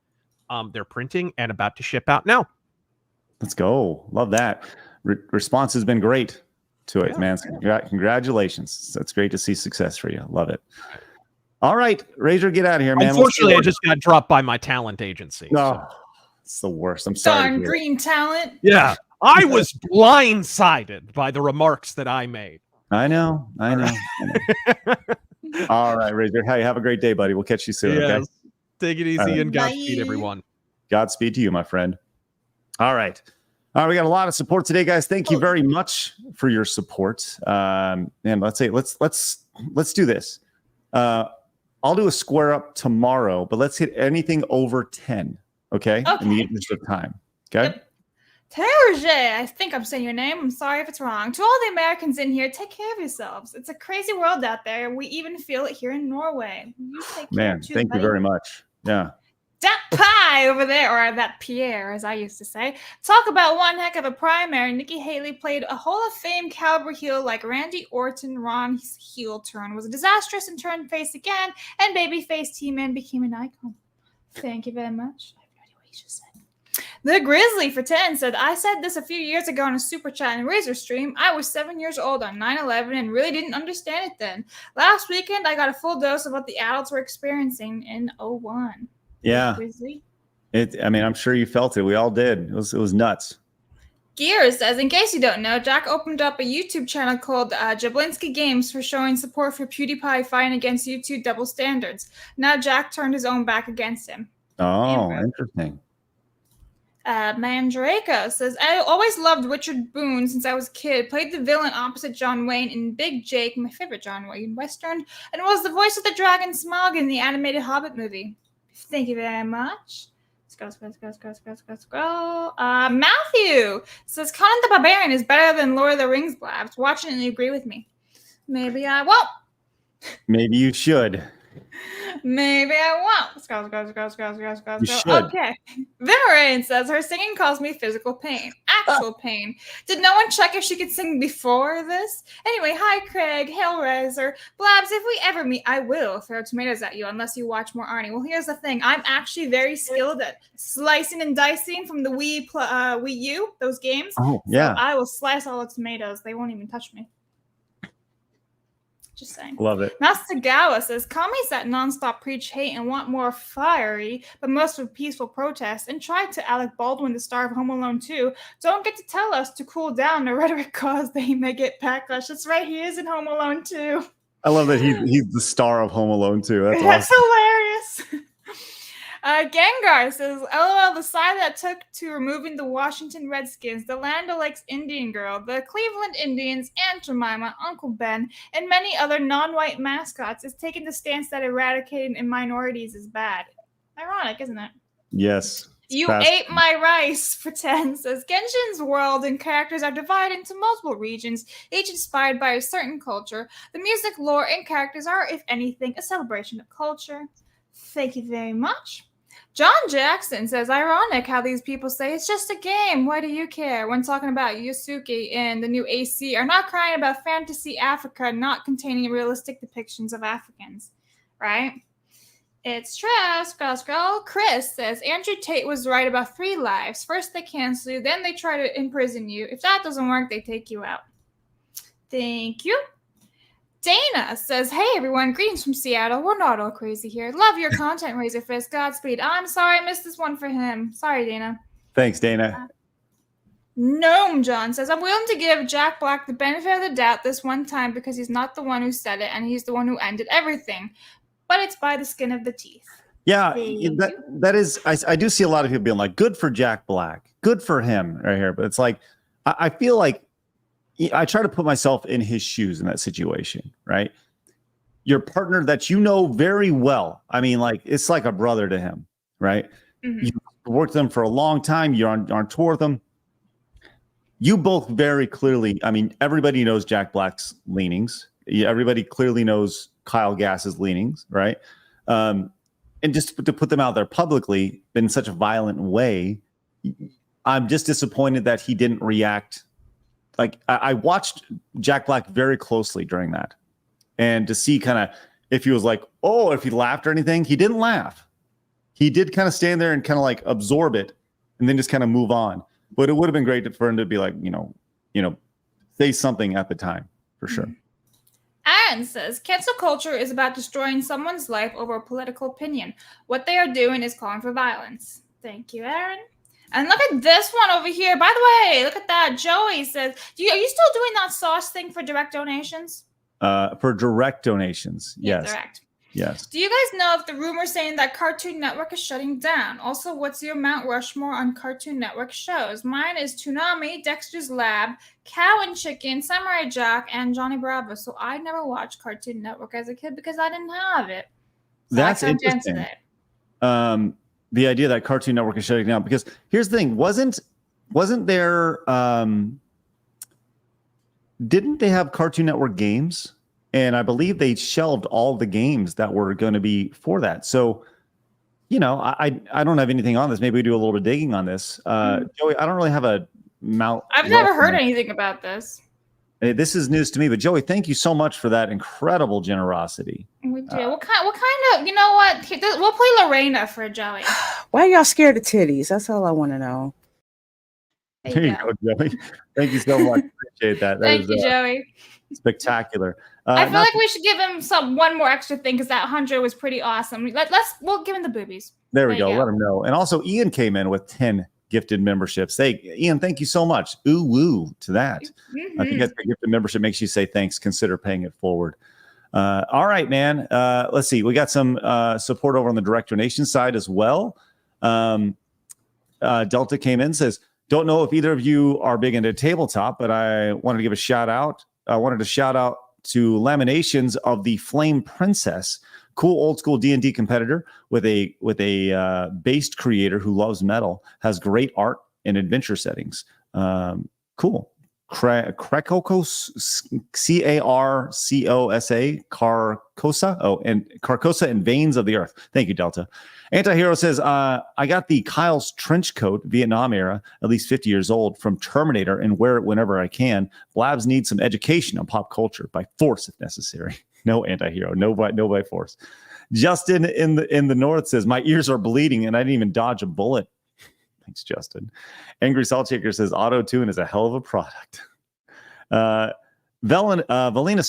they're printing and about to ship out now. Let's go. Love that. Response has been great to it, man. Congratulations. That's great to see success for you. Love it. All right, Razor, get out of here, man. Unfortunately, I just got dropped by my talent agency. No, it's the worst. I'm sorry. Darn green talent. Yeah, I was blindsided by the remarks that I made. I know. All right, Razor. Hey, have a great day, buddy. We'll catch you soon. Yes. Okay. Take it easy and Godspeed, everyone. Godspeed to you, my friend. All right. We got a lot of support today, guys. Thank you very much for your support. And let's do this. I'll do a square up tomorrow, but let's hit anything over 10. Okay. In the interest of time. Okay. Yep. Terje, I think I'm saying your name. I'm sorry if it's wrong. To all the Americans in here, take care of yourselves. It's a crazy world out there. We even feel it here in Norway. You take care Man, too, thank buddy. you very much. Yeah. That pie over there, or that Pierre, as I used to say. Talk about one heck of a primary. Nikki Haley played a Hall of Fame caliber heel like Randy Orton. Ron's heel turn was disastrous and turned face again, and babyface T-Man became an icon. Thank you very much. I have no idea what he just said. The Grizzly for 10 said, I said this a few years ago on a Super Chat and Razor stream. I was 7 years old on 9/11 and really didn't understand it then. Last weekend, I got a full dose of what the adults were experiencing in 01. Yeah. Grizzly. I'm sure you felt it. We all did. It was nuts. Gears says, in case you don't know, Jack opened up a YouTube channel called Jablinski Games for showing support for PewDiePie fighting against YouTube double standards. Now Jack turned his own back against him. Oh, interesting. Mandrake says, I always loved Richard Boone since I was a kid. Played the villain opposite John Wayne in Big Jake, my favorite John Wayne Western, and was the voice of the dragon Smaug in the animated Hobbit movie. Thank you very much. Let's go. Matthew says, Conan the Barbarian is better than Lord of the Rings blabs. Watch it and you agree with me. Maybe I won't. Maybe you should. Maybe I won't. Let's go. You should. Okay. Vimerain says, her singing caused me physical pain. Actual pain. Did no one check if she could sing before this? Anyway, hi, Craig, Hellraiser. Blabs, if we ever meet, I will throw tomatoes at you unless you watch more Arnie. Well, here's the thing. I'm actually very skilled at slicing and dicing from the Wii U, those games. Oh, yeah. So I will slice all the tomatoes. They won't even touch me. Just saying. Love it. Nastagawa says, commies that nonstop preach hate and want more fiery, but most of peaceful protests, and tried to Alec Baldwin, the star of Home Alone 2, don't get to tell us to cool down the rhetoric cause they may get backlash. That's right, he is in Home Alone 2. I love that he's the star of Home Alone too. That's awesome. hilarious. Gengar says, LOL, the side that took to removing the Washington Redskins, the Land O'Lakes Indian Girl, the Cleveland Indians, Aunt Jemima, Uncle Ben, and many other non-white mascots is taking the stance that eradicating minorities is bad. Ironic, isn't it? Yes. You ate my rice, for 10 says, Genshin's world and characters are divided into multiple regions, each inspired by a certain culture. The music, lore, and characters are, if anything, a celebration of culture. Thank you very much. John Jackson says, ironic how these people say it's just a game. Why do you care? When talking about Yusuke and the new AC are not crying about fantasy Africa not containing realistic depictions of Africans. Right? It's true. Scroll. Chris says, Andrew Tate was right about 3 lives. First they cancel you, then they try to imprison you. If that doesn't work, they take you out. Thank you. Dana says, hey everyone, greetings from Seattle. We're not all crazy here. Love your content, Razorfist. Godspeed. I'm sorry I missed this one for him. Sorry, Dana. Thanks, Dana. Gnome John says, I'm willing to give Jack Black the benefit of the doubt this one time because he's not the one who said it and he's the one who ended everything. But it's by the skin of the teeth. Yeah, that is, I do see a lot of people being like, good for Jack Black. Good for him right here. But it's like, I feel like I try to put myself in his shoes in that situation, right? Your partner that you know very well. I mean, like, it's like a brother to him, right? Mm-hmm. You worked with them for a long time. You're on tour with them. You both very clearly, I mean, everybody knows Jack Black's leanings. Everybody clearly knows Kyle Gass's leanings, right? And just to put them out there publicly in such a violent way, I'm just disappointed that he didn't react. Like I watched Jack Black very closely during that, and to see kind of if he was like, oh, if he laughed or anything, he didn't laugh. He did kind of stand there and kind of like absorb it, and then just kind of move on. But it would have been great for him to be like, say something at the time for sure. Aaron says, cancel culture is about destroying someone's life over a political opinion. What they are doing is calling for violence. Thank you, Aaron. And look at this one over here. By the way, look at that. Joey says, are you still doing that sauce thing for direct donations? For direct donations, yes. Direct. Yes. Do you guys know if the rumor saying that Cartoon Network is shutting down? Also, what's your Mount Rushmore on Cartoon Network shows? Mine is Toonami, Dexter's Lab, Cow and Chicken, Samurai Jack, and Johnny Bravo. So I never watched Cartoon Network as a kid because I didn't have it. So That's I can't interesting. answer that. The idea that Cartoon Network is shutting down, because here's the thing, wasn't there didn't they have Cartoon Network games? And I believe they shelved all the games that were going to be for that. So, I don't have anything on this. Maybe we do a little bit of digging on this. Joey, I don't really have a Mount. I've never heard anything about this. This is news to me, but Joey, thank you so much for that incredible generosity. We do. What kind of, you know what? We'll play Lorena for Joey. Why are y'all scared of titties? That's all I want to know. There you go, Joey. Thank you so much. Appreciate that. Thank you, Joey. Spectacular. I feel like we should give him one more extra thing because that 100 was pretty awesome. We'll give him the boobies. There we go. Let him know. And also, Ian came in with 10 gifted memberships. Ian, thank you so much. Ooh, woo to that. I think that's a gifted membership makes you say thanks. Consider paying it forward. All right, man. Let's see. We got some support over on the direct donation side as well. Delta came in, says, don't know if either of you are big into tabletop, but I wanted to give a shout out. I wanted to shout out to Laminations of the Flame Princess, cool old school D&D competitor with a based creator who loves metal, has great art and adventure settings. Cool. Carcosa, Carcosa. Oh, and Carcosa and Veins of the Earth. Thank you, Delta. Antihero says, I got the Kyle's trench coat, Vietnam era, at least 50 years old, from Terminator and wear it whenever I can. Blabs need some education on pop culture by force if necessary. No antihero, no by force. Justin in the north says, my ears are bleeding and I didn't even dodge a bullet. Thanks, Justin. Angry Salt Shaker says, Auto-Tune is a hell of a product. Valena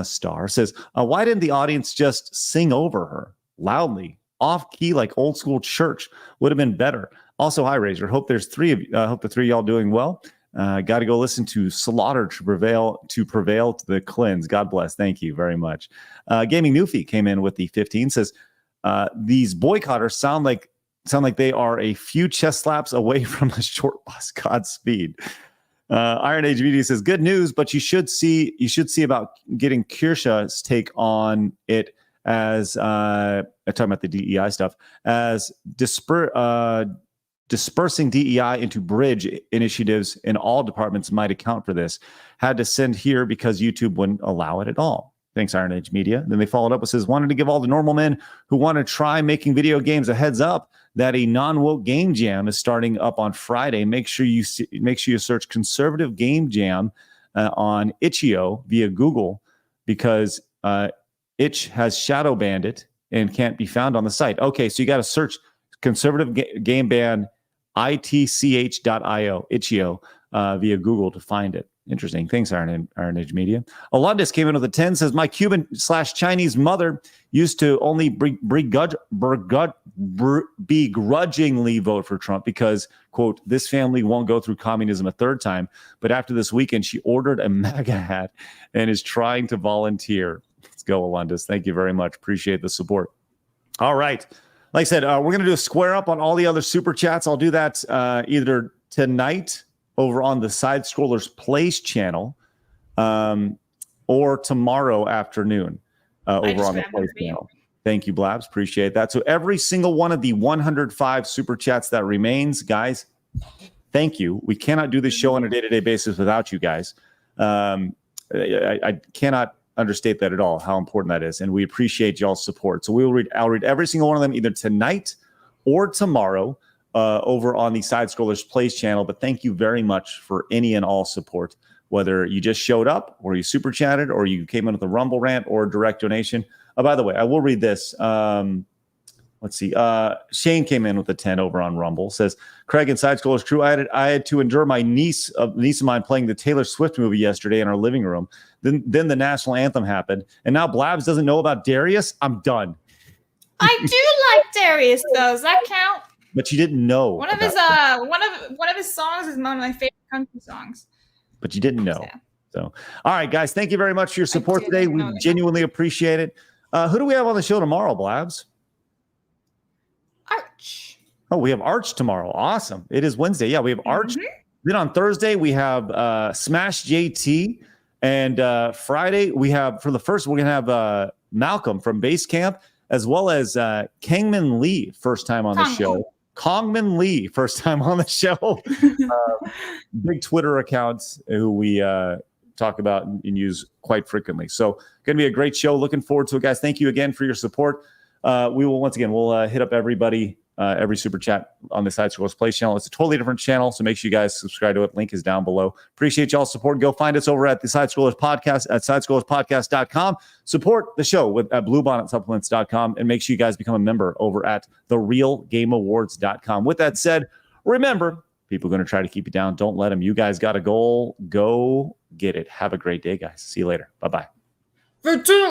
Star says, why didn't the audience just sing over her loudly, off key, like old school church? Would have been better. Also, hi, Razor. Hope there's three of you. Hope the three of y'all doing well. Got to go listen to Slaughter to prevail to the cleanse. God bless. Thank you very much. Gaming Newfie came in with the 15. Says, these boycotters sound like they are a few chest slaps away from a short bus. Godspeed. Iron Age Media says, good news, but you should see about getting Kirsha's take on it as talking about the DEI stuff, as dispersing DEI into bridge initiatives in all departments might account for this. Had to send here because YouTube wouldn't allow it at all. Thanks, Iron Age Media. Then they followed up with says, wanted to give all the normal men who want to try making video games a heads up that a non-woke game jam is starting up on Friday. Make sure you search conservative game jam on Itch.io via Google, because Itch has shadow banned it and can't be found on the site. Okay, so you got to search conservative game ban itch.io, Itch.io via Google to find it. Interesting. Thanks, Iron Age Media. Alundis came in with a 10, says, my Cuban/Chinese mother used to only begrudgingly vote for Trump because, quote, this family won't go through communism a third time. But after this weekend, she ordered a MAGA hat and is trying to volunteer. Let's go, Alundis. Thank you very much. Appreciate the support. All right. Like I said, we're going to do a square up on all the other super chats. I'll do that either tonight over on the Side Scrollers Plays channel, or tomorrow afternoon over on the Plays channel. Thank you, Blabs. Appreciate that. So every single one of the 105 super chats that remains, guys, thank you. We cannot do this show on a day-to-day basis without you guys. I cannot understate that at all, how important that is. And we appreciate y'all's support. So I'll read every single one of them either tonight or tomorrow over on the Side Scrollers Plays channel. But thank you very much for any and all support, whether you just showed up or you super chatted or you came in with a Rumble rant or a direct donation. By the way, I will read this. Let's see. Shane came in with a 10 over on Rumble. Says, Craig and Side Scrollers crew, I had to endure my niece of mine playing the Taylor Swift movie yesterday in our living room. Then the national anthem happened, and now Blabs doesn't know about Darius. I'm done. I do like Darius though. Does that count? But you didn't know. One of his songs is one of my favorite country songs. But you didn't know. So, all right, guys, thank you very much for your support today. We genuinely appreciate it. Who do we have on the show tomorrow, Blabs? Arch. Oh, we have Arch tomorrow. Awesome. It is Wednesday. Yeah, we have Arch. Then on Thursday, we have Smash JT. And Friday, we have, for the first, we're going to have Malcolm from Base Camp, as well as Kangman Lee, first time on the show. Kongman Lee, first time on the show. Big Twitter accounts who we talk about and use quite frequently. So going to be a great show. Looking forward to it, guys. Thank you again for your support. We will, once again, we'll hit up everybody, every super chat on the Side Scrollers Play channel. It's a totally different channel, so make sure you guys subscribe to it. Link is down below. Appreciate y'all's support. Go find us over at the Side Scrollers Podcast at sidescrollerspodcast.com. Support the show at bluebonnetsupplements.com, and make sure you guys become a member over at therealgameawards.com. With that said, remember, people are going to try to keep you down. Don't let them. You guys got a goal. Go get it. Have a great day, guys. See you later. Bye-bye.